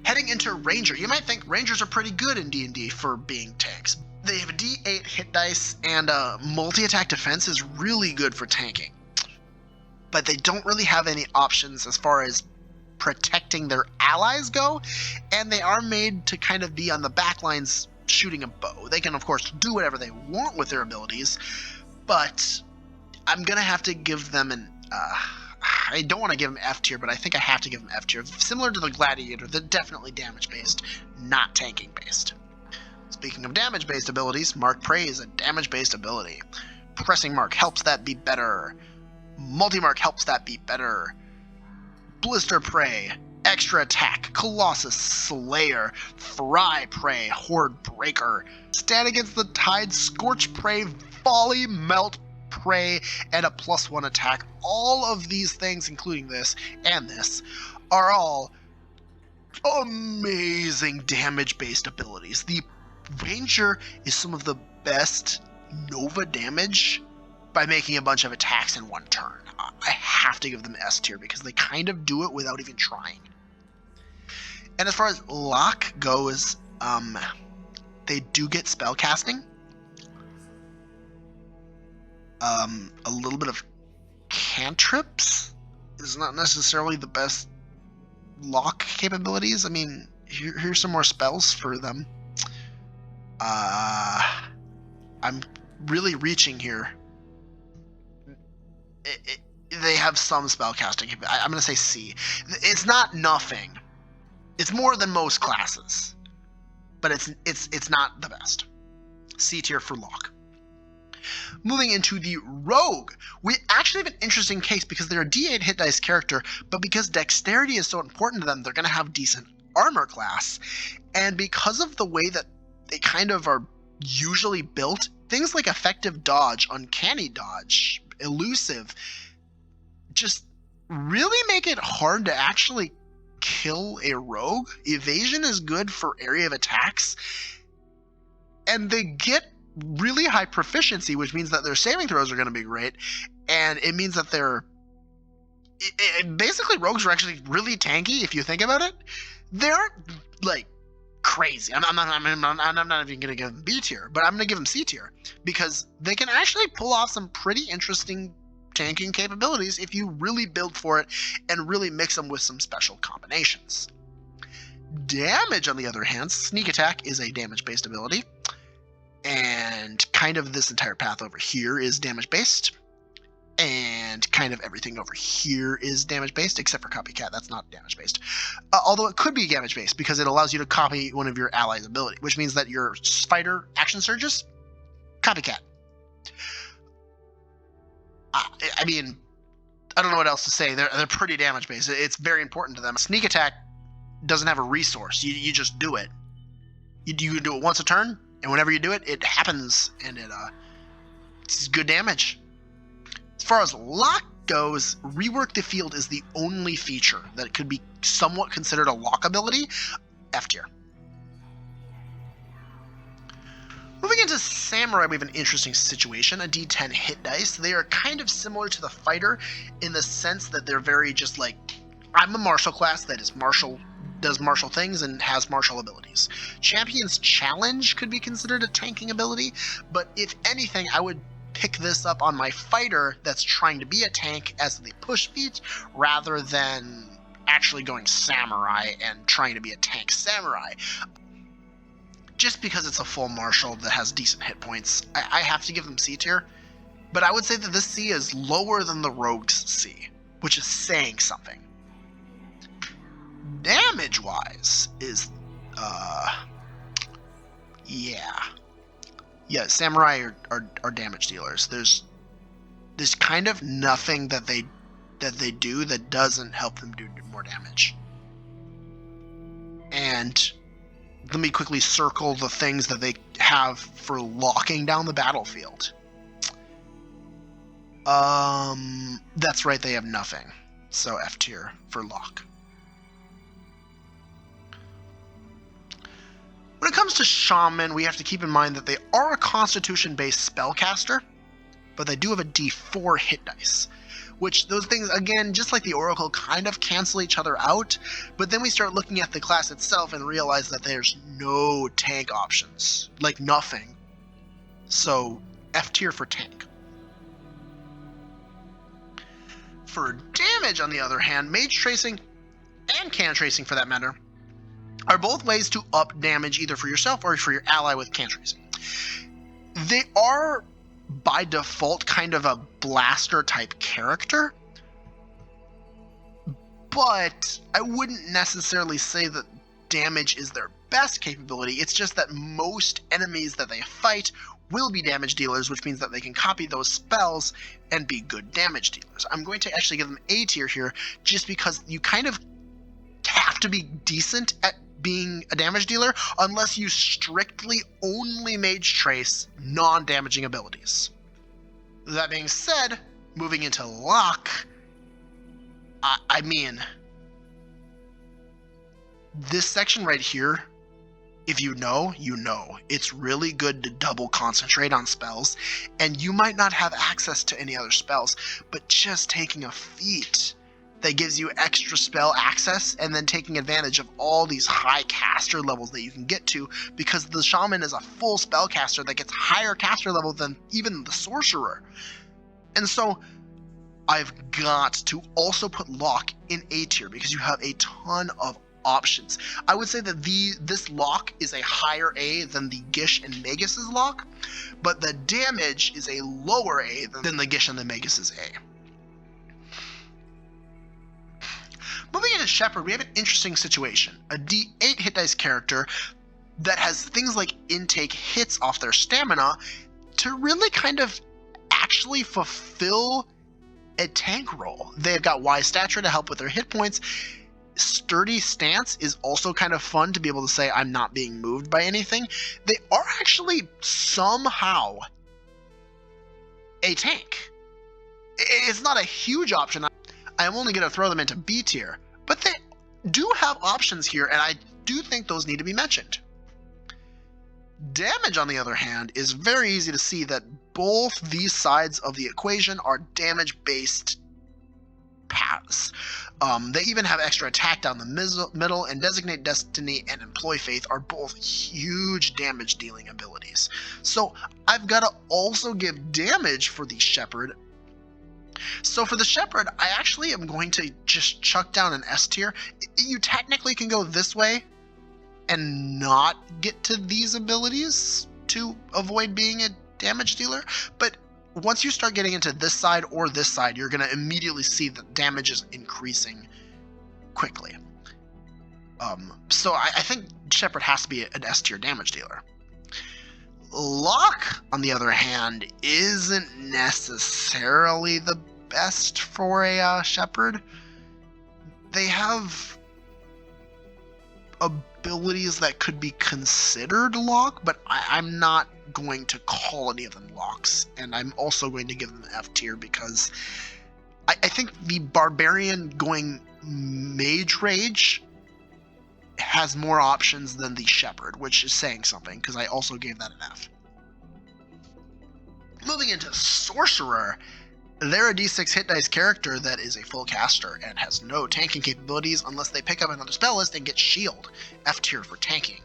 Heading into Ranger, you might think Rangers are pretty good in D&D for being tanks. They have a D8 hit dice, and multi-attack defense is really good for tanking, but they don't really have any options as far as protecting their allies go, and they are made to kind of be on the back lines shooting a bow. They can, of course, do whatever they want with their abilities, but I'm going to have to give them an... I don't want to give them F tier, but I think I have to give them F tier. Similar to the Gladiator, they're definitely damage-based, not tanking-based. Speaking of damage-based abilities, Mark Prey is a damage-based ability. Pressing Mark helps that be better. Multi-Mark helps that be better. Blister Prey, Extra Attack, Colossus Slayer, Fry Prey, Horde Breaker, Stand Against the Tide, Scorch Prey, Volley, Melt Prey, and a +1 attack. All of these things, including this and this, are all amazing damage-based abilities. The Ranger is some of the best Nova damage by making a bunch of attacks in one turn. I have to give them S tier because they kind of do it without even trying. And as far as Locke goes, they do get spell casting. A little bit of cantrips is not necessarily the best Locke capabilities. I mean, here's some more spells for them. I'm really reaching here. They have some spell casting. I'm going to say C. It's not nothing. It's more than most classes, but it's not the best. C tier for Locke. Moving into the Rogue, we actually have an interesting case because they're a D8 hit dice character, but because dexterity is so important to them, they're going to have decent armor class. And because of the way that they kind of are usually built, things like effective dodge, uncanny dodge, elusive, just really make it hard to actually kill a rogue. Evasion is good for area of attacks, and they get really high proficiency, which means that their saving throws are going to be great, and it means that they're basically rogues are actually really tanky if you think about it. They're like crazy. I'm not even going to give them B tier, but I'm going to give them C tier because they can actually pull off some pretty interesting tanking capabilities if you really build for it and really mix them with some special combinations. Damage, on the other hand, Sneak Attack is a damage-based ability, and kind of this entire path over here is damage-based, and kind of everything over here is damage-based, except for Copycat. That's not damage-based. Although it could be damage-based because it allows you to copy one of your allies' ability, which means that your fighter action surges, Copycat. I mean, I don't know what else to say. They're pretty damage-based. It's very important to them. Sneak Attack doesn't have a resource. You just do it. You do it once a turn, and whenever you do it, it happens, and it's good damage. As far as Lock goes, Rework the Field is the only feature that could be somewhat considered a lock ability. F tier. Moving into Samurai, we have an interesting situation. A D10 hit dice. They are kind of similar to the Fighter in the sense that they're very just like, I'm a martial class that is martial, does martial things and has martial abilities. Champion's Challenge could be considered a tanking ability, but if anything, I would pick this up on my fighter that's trying to be a tank as the push feat rather than actually going samurai and trying to be a tank samurai. Just because it's a full martial that has decent hit points, I have to give them C tier, but I would say that this C is lower than the Rogue's C, which is saying something. Damage-wise is, yeah, samurai are damage dealers. There's kind of nothing that they do that doesn't help them do more damage. And let me quickly circle the things that they have for locking down the battlefield. That's right, they have nothing. So F tier for lock. When it comes to Shaman, we have to keep in mind that they are a Constitution-based spellcaster, but they do have a D4 hit dice, which those things, again, just like the Oracle, kind of cancel each other out, but then we start looking at the class itself and realize that there's no tank options, like nothing. So F tier for tank. For damage, on the other hand, Mage Tracing and can tracing for that matter, are both ways to up damage either for yourself or for your ally with can tracing. They are by default kind of a blaster type character, but I wouldn't necessarily say that damage is their best capability. It's just that most enemies that they fight will be damage dealers, which means that they can copy those spells and be good damage dealers. I'm going to actually give them A tier here just because you kind of have to be decent at being a damage dealer unless you strictly only mage trace non-damaging abilities. That being said, moving into Locke, I mean, this section right here, if you know, you know. It's really good to double concentrate on spells, and you might not have access to any other spells, but just taking a feat that gives you extra spell access and then taking advantage of all these high caster levels that you can get to, because the shaman is a full spellcaster that gets higher caster level than even the sorcerer. And so I've got to also put Locke in A tier because you have a ton of options. I would say that this Locke is a higher A than the Gish and Magus's Locke, but the damage is a lower A than the Gish and the Magus's A. Moving into Shepherd, we have an interesting situation. A D8 hit dice character that has things like intake hits off their stamina to really kind of actually fulfill a tank role. They've got wise stature to help with their hit points. Sturdy stance is also kind of fun to be able to say I'm not being moved by anything. They are actually somehow a tank. It's not a huge option. I'm only going to throw them into B tier, but they do have options here, and I do think those need to be mentioned. Damage, on the other hand, is very easy to see that both these sides of the equation are damage-based paths. They even have extra attack down the middle, and Designate Destiny and Employ Faith are both huge damage dealing abilities. So I've got to also give damage for the Shepherd. So for the Shepherd, I actually am going to just chuck down an S tier. You technically can go this way and not get to these abilities to avoid being a damage dealer, but once you start getting into this side or this side, you're going to immediately see that damage is increasing quickly. So I think Shepherd has to be an S tier damage dealer. Locke, on the other hand, isn't necessarily the best for a Shepherd. They have abilities that could be considered Locke, but I'm not going to call any of them Locks, and I'm also going to give them F tier because I think the Barbarian going Mage Rage has more options than the Shepherd, which is saying something because I also gave that an F. Moving into Sorcerer, they're a D6 hit dice character that is a full caster and has no tanking capabilities unless they pick up another spell list and get shield. F tier for tanking.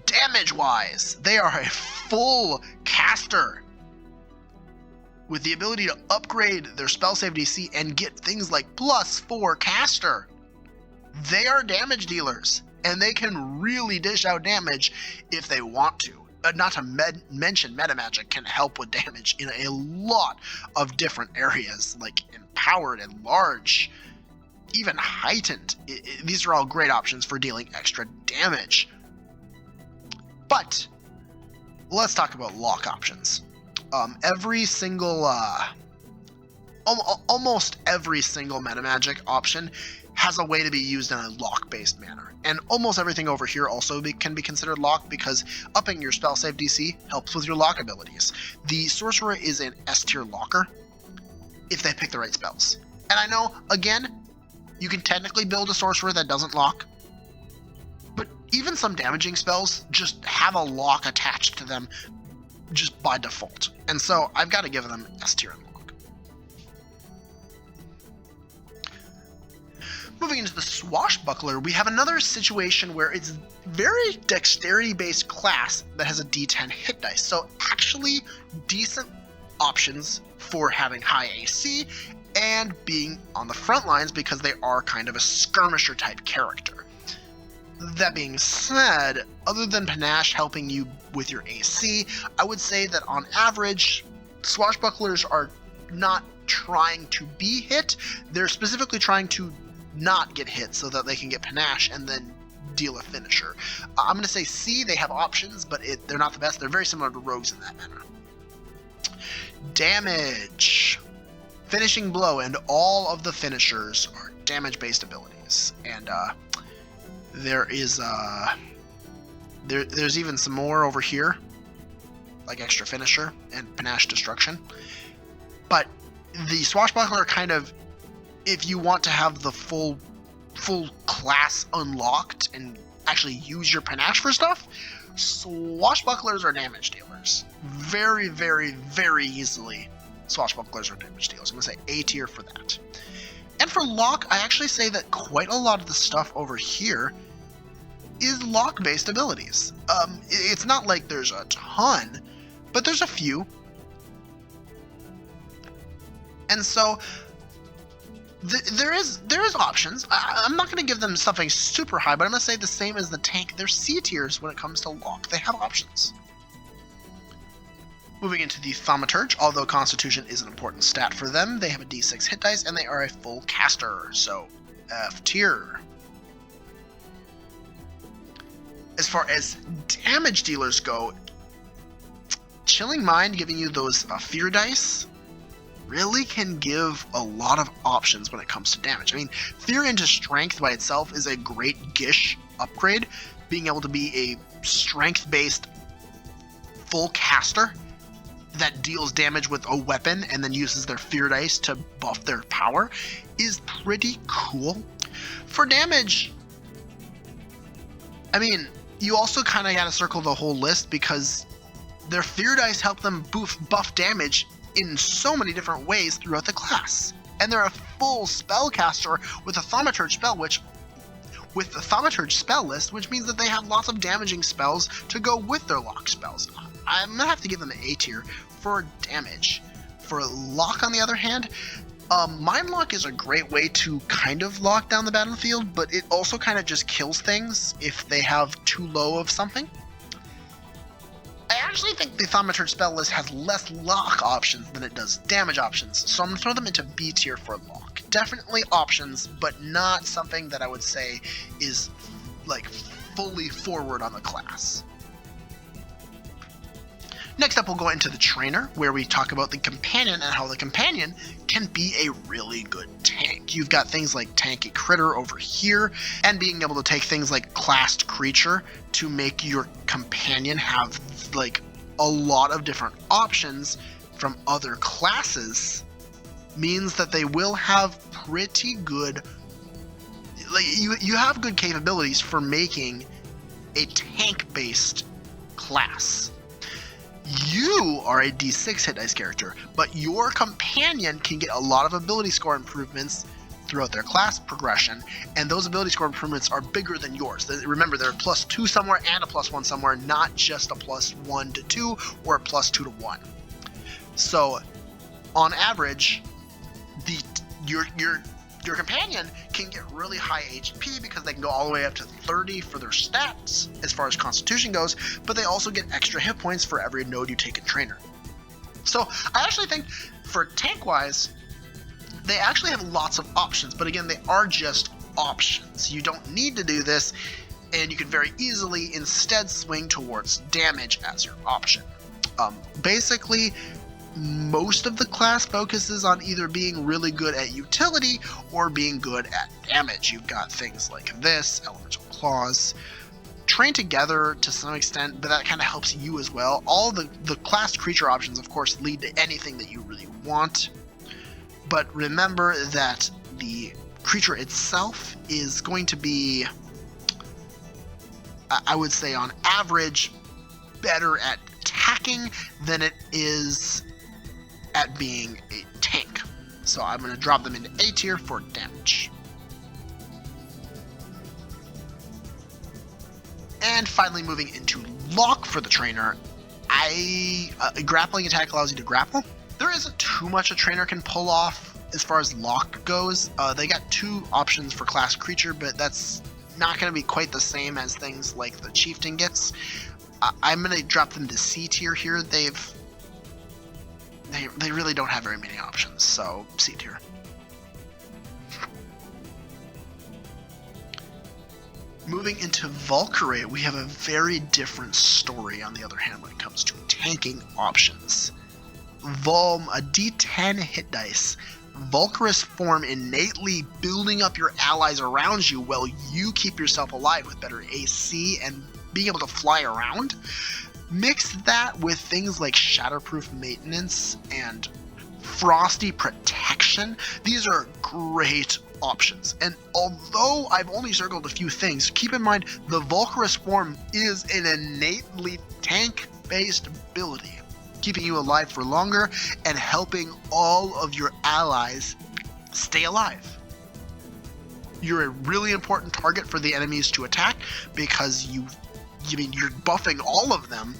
Damage-wise, they are a full caster with the ability to upgrade their spell save DC and get things like +4 caster. They are damage dealers, and they can really dish out damage if they want to. Not to mention metamagic can help with damage in a lot of different areas, like empowered and large, even heightened. These are all great options for dealing extra damage. But let's talk about Locke options. Every single, almost every single metamagic option has a way to be used in a Locke-based manner. And almost everything over here also can be considered Locke because upping your spell save DC helps with your Locke abilities. The Sorcerer is an S tier Locker if they pick the right spells. And I know, again, you can technically build a Sorcerer that doesn't lock, but even some damaging spells just have a lock attached to them just by default. And so I've got to give them S tier and Lock. Moving into the Swashbuckler, we have another situation where it's very dexterity-based class that has a D10 hit dice. So actually decent options for having high AC and being on the front lines because they are kind of a skirmisher type character. That being said, other than Panache helping you with your AC, I would say that on average, swashbucklers are not trying to be hit. They're specifically trying to not get hit so that they can get Panache and then deal a finisher. I'm going to say C, they have options, but they're not the best. They're very similar to rogues in that manner. Damage. Finishing blow, and all of the finishers are damage-based abilities. And there is there's even some more over here, like extra finisher and Panache destruction. But the swashbuckler kind of, if you want to have the full class unlocked and actually use your Panache for stuff, swashbucklers are damage dealers. Very, very, very easily, swashbucklers are damage dealers. I'm going to say A tier for that. And for lock, I actually say that quite a lot of the stuff over here is lock-based abilities. It's not like there's a ton, but there's a few. And so there is options. I'm not going to give them something super high, but I'm going to say the same as the tank. They're C tiers when it comes to lock. They have options. Moving into the Thaumaturge, although Constitution is an important stat for them, they have a D6 hit dice and they are a full caster, so F tier. As far as damage dealers go, Chilling Mind giving you those fear dice really can give a lot of options when it comes to damage. I mean, Fear into Strength by itself is a great Gish upgrade. Being able to be a strength-based full caster that deals damage with a weapon and then uses their Fear dice to buff their power is pretty cool. For damage, I mean, you also kind of got to circle the whole list because their Fear dice help them buff damage in so many different ways throughout the class. And they're a full spellcaster with a Thaumaturge spell, with the Thaumaturge spell list, which means that they have lots of damaging spells to go with their lock spells. I'm going to have to give them an A tier for damage. For lock, on the other hand, Mind Lock is a great way to kind of lock down the battlefield, but it also kind of just kills things if they have too low of something. I actually think the Thaumaturge spell list has less lock options than it does damage options, so I'm going to throw them into B tier for lock. Definitely options, but not something that I would say is like fully forward on the class. Next up, we'll go into the Trainer, where we talk about the Companion and how the Companion can be a really good tank. You've got things like Tanky Critter over here, and being able to take things like Classed Creature to make your Companion have like a lot of different options from other classes means that they will have pretty good, like you have good capabilities for making a tank-based class. You are a D6 hit dice character, but your Companion can get a lot of ability score improvements throughout their class progression, and those ability score improvements are bigger than yours. Remember, they're a +2 somewhere and a +1 somewhere, not just a +1 to 2 or a +2 to 1. So, on average, your Companion can get really high HP because they can go all the way up to 30 for their stats as far as Constitution goes, but they also get extra hit points for every node you take in Trainer. So I actually think for tank-wise, they actually have lots of options, but again, they are just options. You don't need to do this, and you can very easily instead swing towards damage as your option. Basically, most of the class focuses on either being really good at utility or being good at damage. You've got things like this, Elemental Claws, Train Together to some extent, but that kind of helps you as well. All the class creature options, of course, lead to anything that you really want. But remember that the creature itself is going to be, I would say on average, better at attacking than it is at being a tank. So I'm going to drop them into A tier for damage. And finally, moving into lock for the Trainer, grappling attack allows you to grapple. There isn't too much a Trainer can pull off as far as lock goes, they got 2 options for class creature, but that's not going to be quite the same as things like the chieftain gets. I'm going to drop them to C tier here. They really don't have very many options, so C tier. Moving into Valkyrie, we have a very different story, on the other hand, when it comes to tanking options. Vulm, a D10 hit dice. Valkyrie's form innately building up your allies around you while you keep yourself alive with better AC and being able to fly around. Mix that with things like Shatterproof Maintenance and Frosty Protection. These are great options, and although I've only circled a few things, keep in mind the Valkyrie's form is an innately tank-based ability, keeping you alive for longer and helping all of your allies stay alive. You're a really important target for the enemies to attack because you're buffing all of them.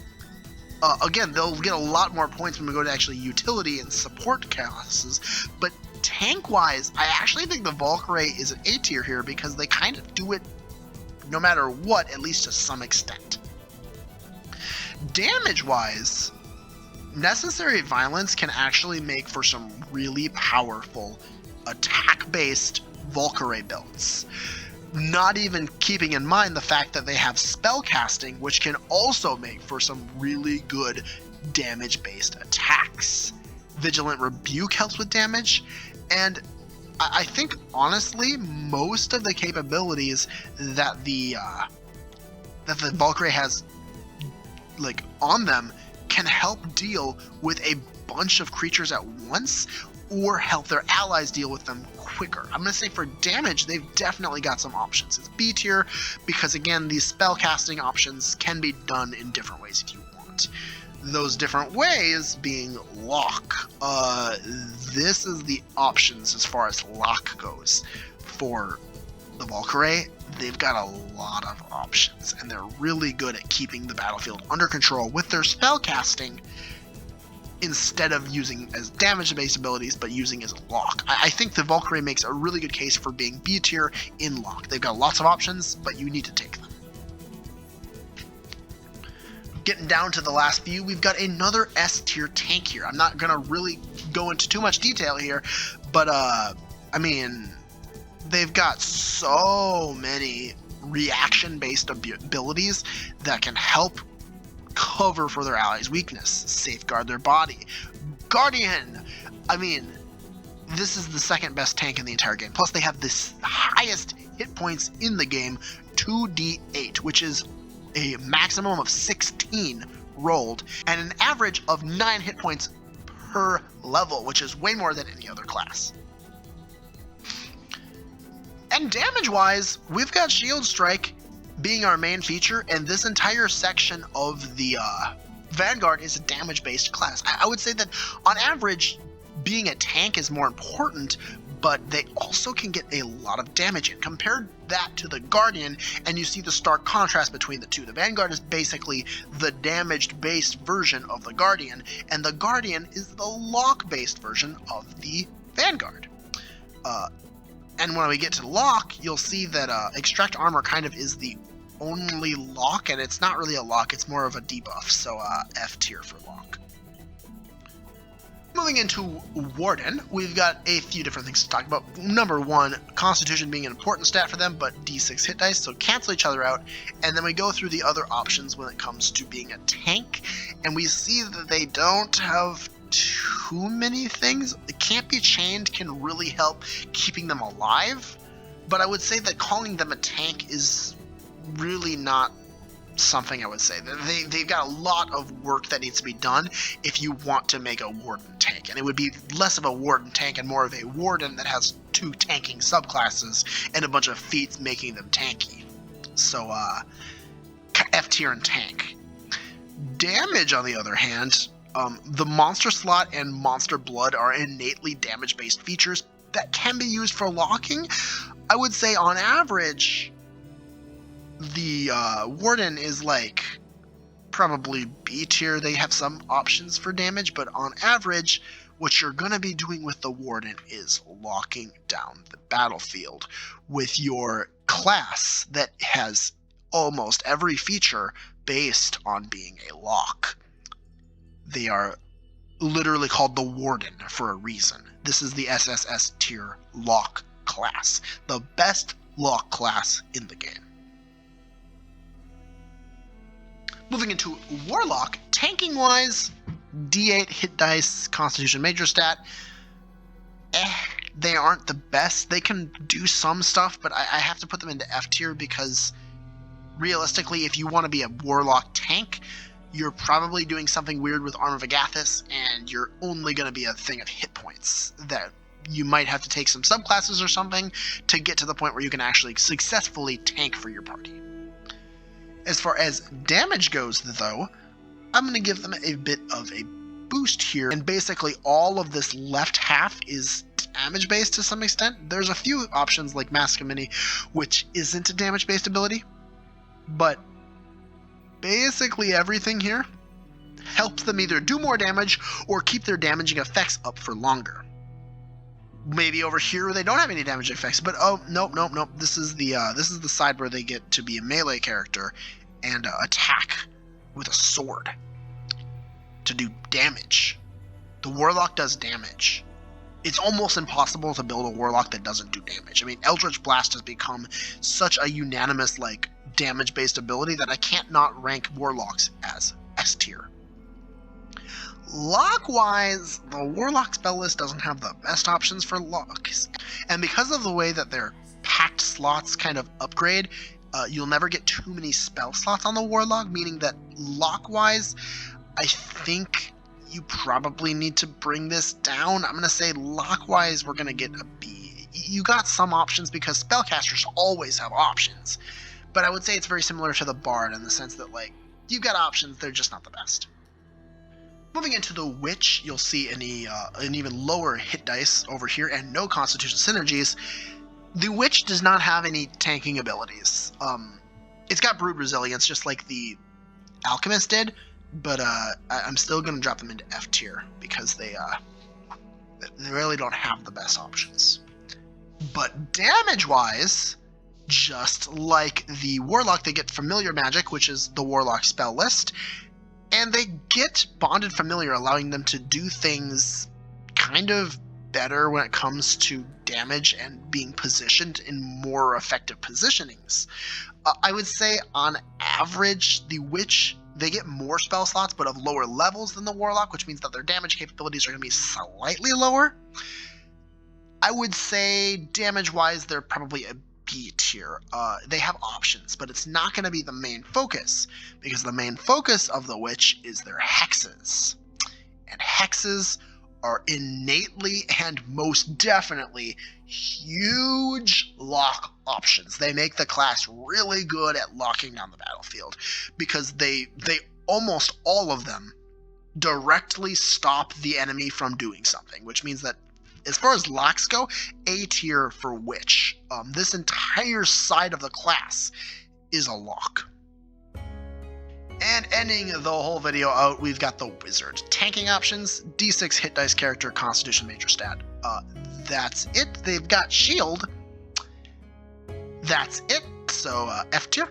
Again, they'll get a lot more points when we go to actually utility and support classes, but tank-wise, I actually think the Valkyrie is an A tier here because they kind of do it no matter what, at least to some extent. Damage-wise, Necessary Violence can actually make for some really powerful attack-based Valkyrie builds. Not even keeping in mind the fact that they have spellcasting, which can also make for some really good damage-based attacks. Vigilant Rebuke helps with damage, and I think honestly most of the capabilities that the Valkyrie has like on them can help deal with a bunch of creatures at once, or help their allies deal with them quicker. I'm going to say for damage, they've definitely got some options. It's B tier because, again, these spellcasting options can be done in different ways if you want. Those different ways being lock. This is the options as far as lock goes. For the Valkyrie, they've got a lot of options, and they're really good at keeping the battlefield under control with their spellcasting, instead of using as damage-based abilities, but using as a lock. I think the Valkyrie makes a really good case for being B tier in lock. They've got lots of options, but you need to take them. Getting down to the last few, we've got another S tier tank here. I'm not gonna really go into too much detail here, but I mean, they've got so many reaction-based abilities that can help cover for their allies' weakness, safeguard their body. Guardian, I mean, this is the second best tank in the entire game. Plus, they have this highest hit points in the game, 2d8, which is a maximum of 16 rolled, and an average of 9 hit points per level, which is way more than any other class. And damage-wise, we've got Shield Strike being our main feature, and this entire section of the Vanguard is a damage-based class. I would say that on average, being a tank is more important, but they also can get a lot of damage in. Compare that to the Guardian, and you see the stark contrast between the two. The Vanguard is basically the damaged-based version of the Guardian, and the Guardian is the lock-based version of the Vanguard. And when we get to lock, you'll see that Extract Armor kind of is the only lock, and it's not really a lock, it's more of a debuff, so F tier for lock. Moving into Warden, we've got a few different things to talk about. Number one, Constitution being an important stat for them, but D6 hit dice, so cancel each other out. And then we go through the other options when it comes to being a tank, and we see that they don't have too many things. It Can't Be Chained can really help keeping them alive, but I would say that calling them a tank is really not something I would say. They've got a lot of work that needs to be done if you want to make a Warden tank, and it would be less of a Warden tank and more of a Warden that has 2 tanking subclasses and a bunch of feats making them tanky. So F tier and tank. Damage, on the other hand, the Monster Slot and Monster Blood are innately damage-based features that can be used for locking. I would say on average, the Warden is like probably B tier. They have some options for damage, but on average, what you're going to be doing with the Warden is locking down the battlefield with your class that has almost every feature based on being a lock. They are literally called the Warden for a reason. This is the SSS tier lock class, the best lock class in the game. Moving into Warlock, tanking wise, D8 hit dice, Constitution major stat. They aren't the best. They can do some stuff, but I have to put them into F tier because realistically, if you want to be a Warlock tank, you're probably doing something weird with Arm of Agathis, and you're only going to be a thing of hit points that you might have to take some subclasses or something to get to the point where you can actually successfully tank for your party. As far as damage goes, though, I'm going to give them a bit of a boost here, and basically all of this left half is damage based to some extent. There's a few options like Mask of Mini, which isn't a damage based ability, but basically everything here helps them either do more damage or keep their damaging effects up for longer. Maybe over here they don't have any damage effects, but oh nope. This is the side where they get to be a melee character and attack with a sword to do damage. The Warlock does damage. It's almost impossible to build a Warlock that doesn't do damage. I mean, Eldritch Blast has become such a unanimous damage-based ability that I can't not rank Warlocks as S tier. Lock-wise, the Warlock spell list doesn't have the best options for locks. And because of the way that their packed slots kind of upgrade, you'll never get too many spell slots on the Warlock, meaning that lock-wise, I think you probably need to bring this down. I'm going to say lock-wise, we're going to get a B. You got some options because spellcasters always have options. But I would say it's very similar to the Bard in the sense that, you've got options, they're just not the best. Moving into the Witch, you'll see an even lower hit dice over here and no Constitution synergies. The Witch does not have any tanking abilities. It's got Brood Resilience, just like the Alchemist did, but I'm still going to drop them into F tier because they really don't have the best options. But damage-wise, just like the Warlock, they get Familiar Magic, which is the Warlock spell list, and they get Bonded Familiar, allowing them to do things kind of better when it comes to damage and being positioned in more effective positionings. I would say on average, the Witch, they get more spell slots, but of lower levels than the Warlock, which means that their damage capabilities are going to be slightly lower. I would say damage-wise, they're probably a B tier. They have options, but it's not going to be the main focus, because the main focus of the Witch is their hexes. And hexes are innately and most definitely huge lock options. They make the class really good at locking down the battlefield, because they almost all of them directly stop the enemy from doing something, which means that as far as locks go, A tier for Witch. This entire side of the class is a lock. And ending the whole video out, we've got the Wizard. Tanking options, D6 hit dice character, Constitution major stat. That's it. They've got shield. That's it. So F tier.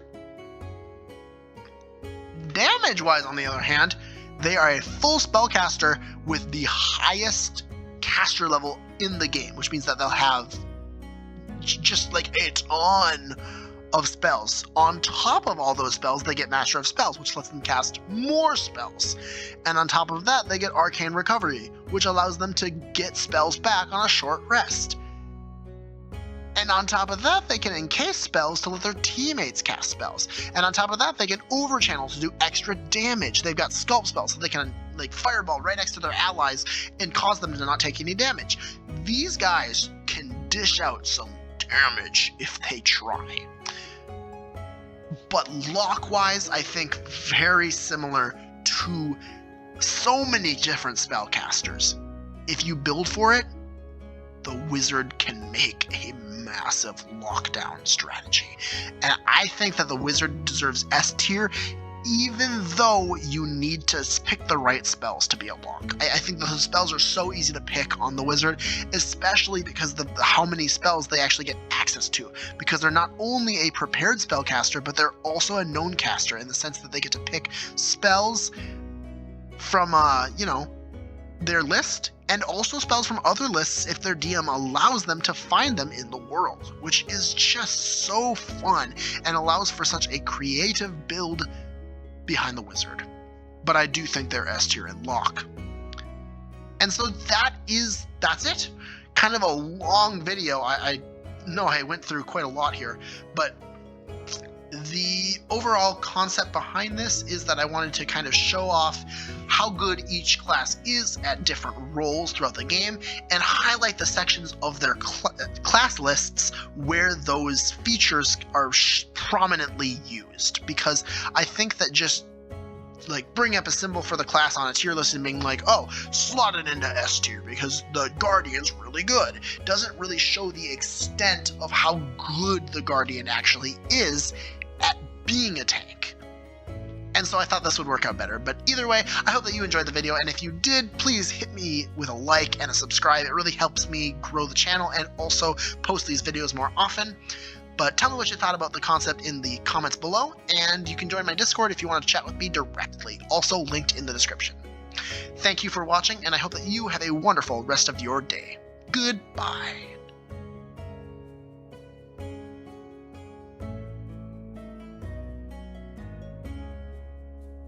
Damage-wise, on the other hand, they are a full spellcaster with the highest caster level in the game, which means that they'll have just a ton of spells. On top of all those spells, they get Master of Spells, which lets them cast more spells. And on top of that, they get Arcane Recovery, which allows them to get spells back on a short rest. And on top of that, they can encase spells to let their teammates cast spells. And on top of that, they can overchannel to do extra damage. They've got Sculpt spells, so they can fireball right next to their allies and cause them to not take any damage. These guys can dish out some damage if they try. But lock-wise, I think very similar to so many different spellcasters. If you build for it, the Wizard can make a massive lockdown strategy. And I think that the Wizard deserves S tier even though you need to pick the right spells to be a lock. I think those spells are so easy to pick on the wizard, especially because of how many spells they actually get access to. Because they're not only a prepared spellcaster, but they're also a known caster in the sense that they get to pick spells from, their list, and also spells from other lists if their DM allows them to find them in the world, which is just so fun and allows for such a creative build behind the wizard. But I do think they're S tier in lock. And so that's it. Kind of a long video. I know I went through quite a lot here, but the overall concept behind this is that I wanted to kind of show off how good each class is at different roles throughout the game and highlight the sections of their class lists where those features are prominently used, because I think that just like bringing up a symbol for the class on a tier list and being like, oh, slot it into S tier because the Guardian's really good, doesn't really show the extent of how good the Guardian actually is at being a tank. And so I thought this would work out better. But either way, I hope that you enjoyed the video, and if you did, please hit me with a like and a subscribe. It really helps me grow the channel and also post these videos more often. But tell me what you thought about the concept in the comments below, and you can join my Discord if you want to chat with me directly, also linked in the description. Thank you for watching, and I hope that you have a wonderful rest of your day. Goodbye.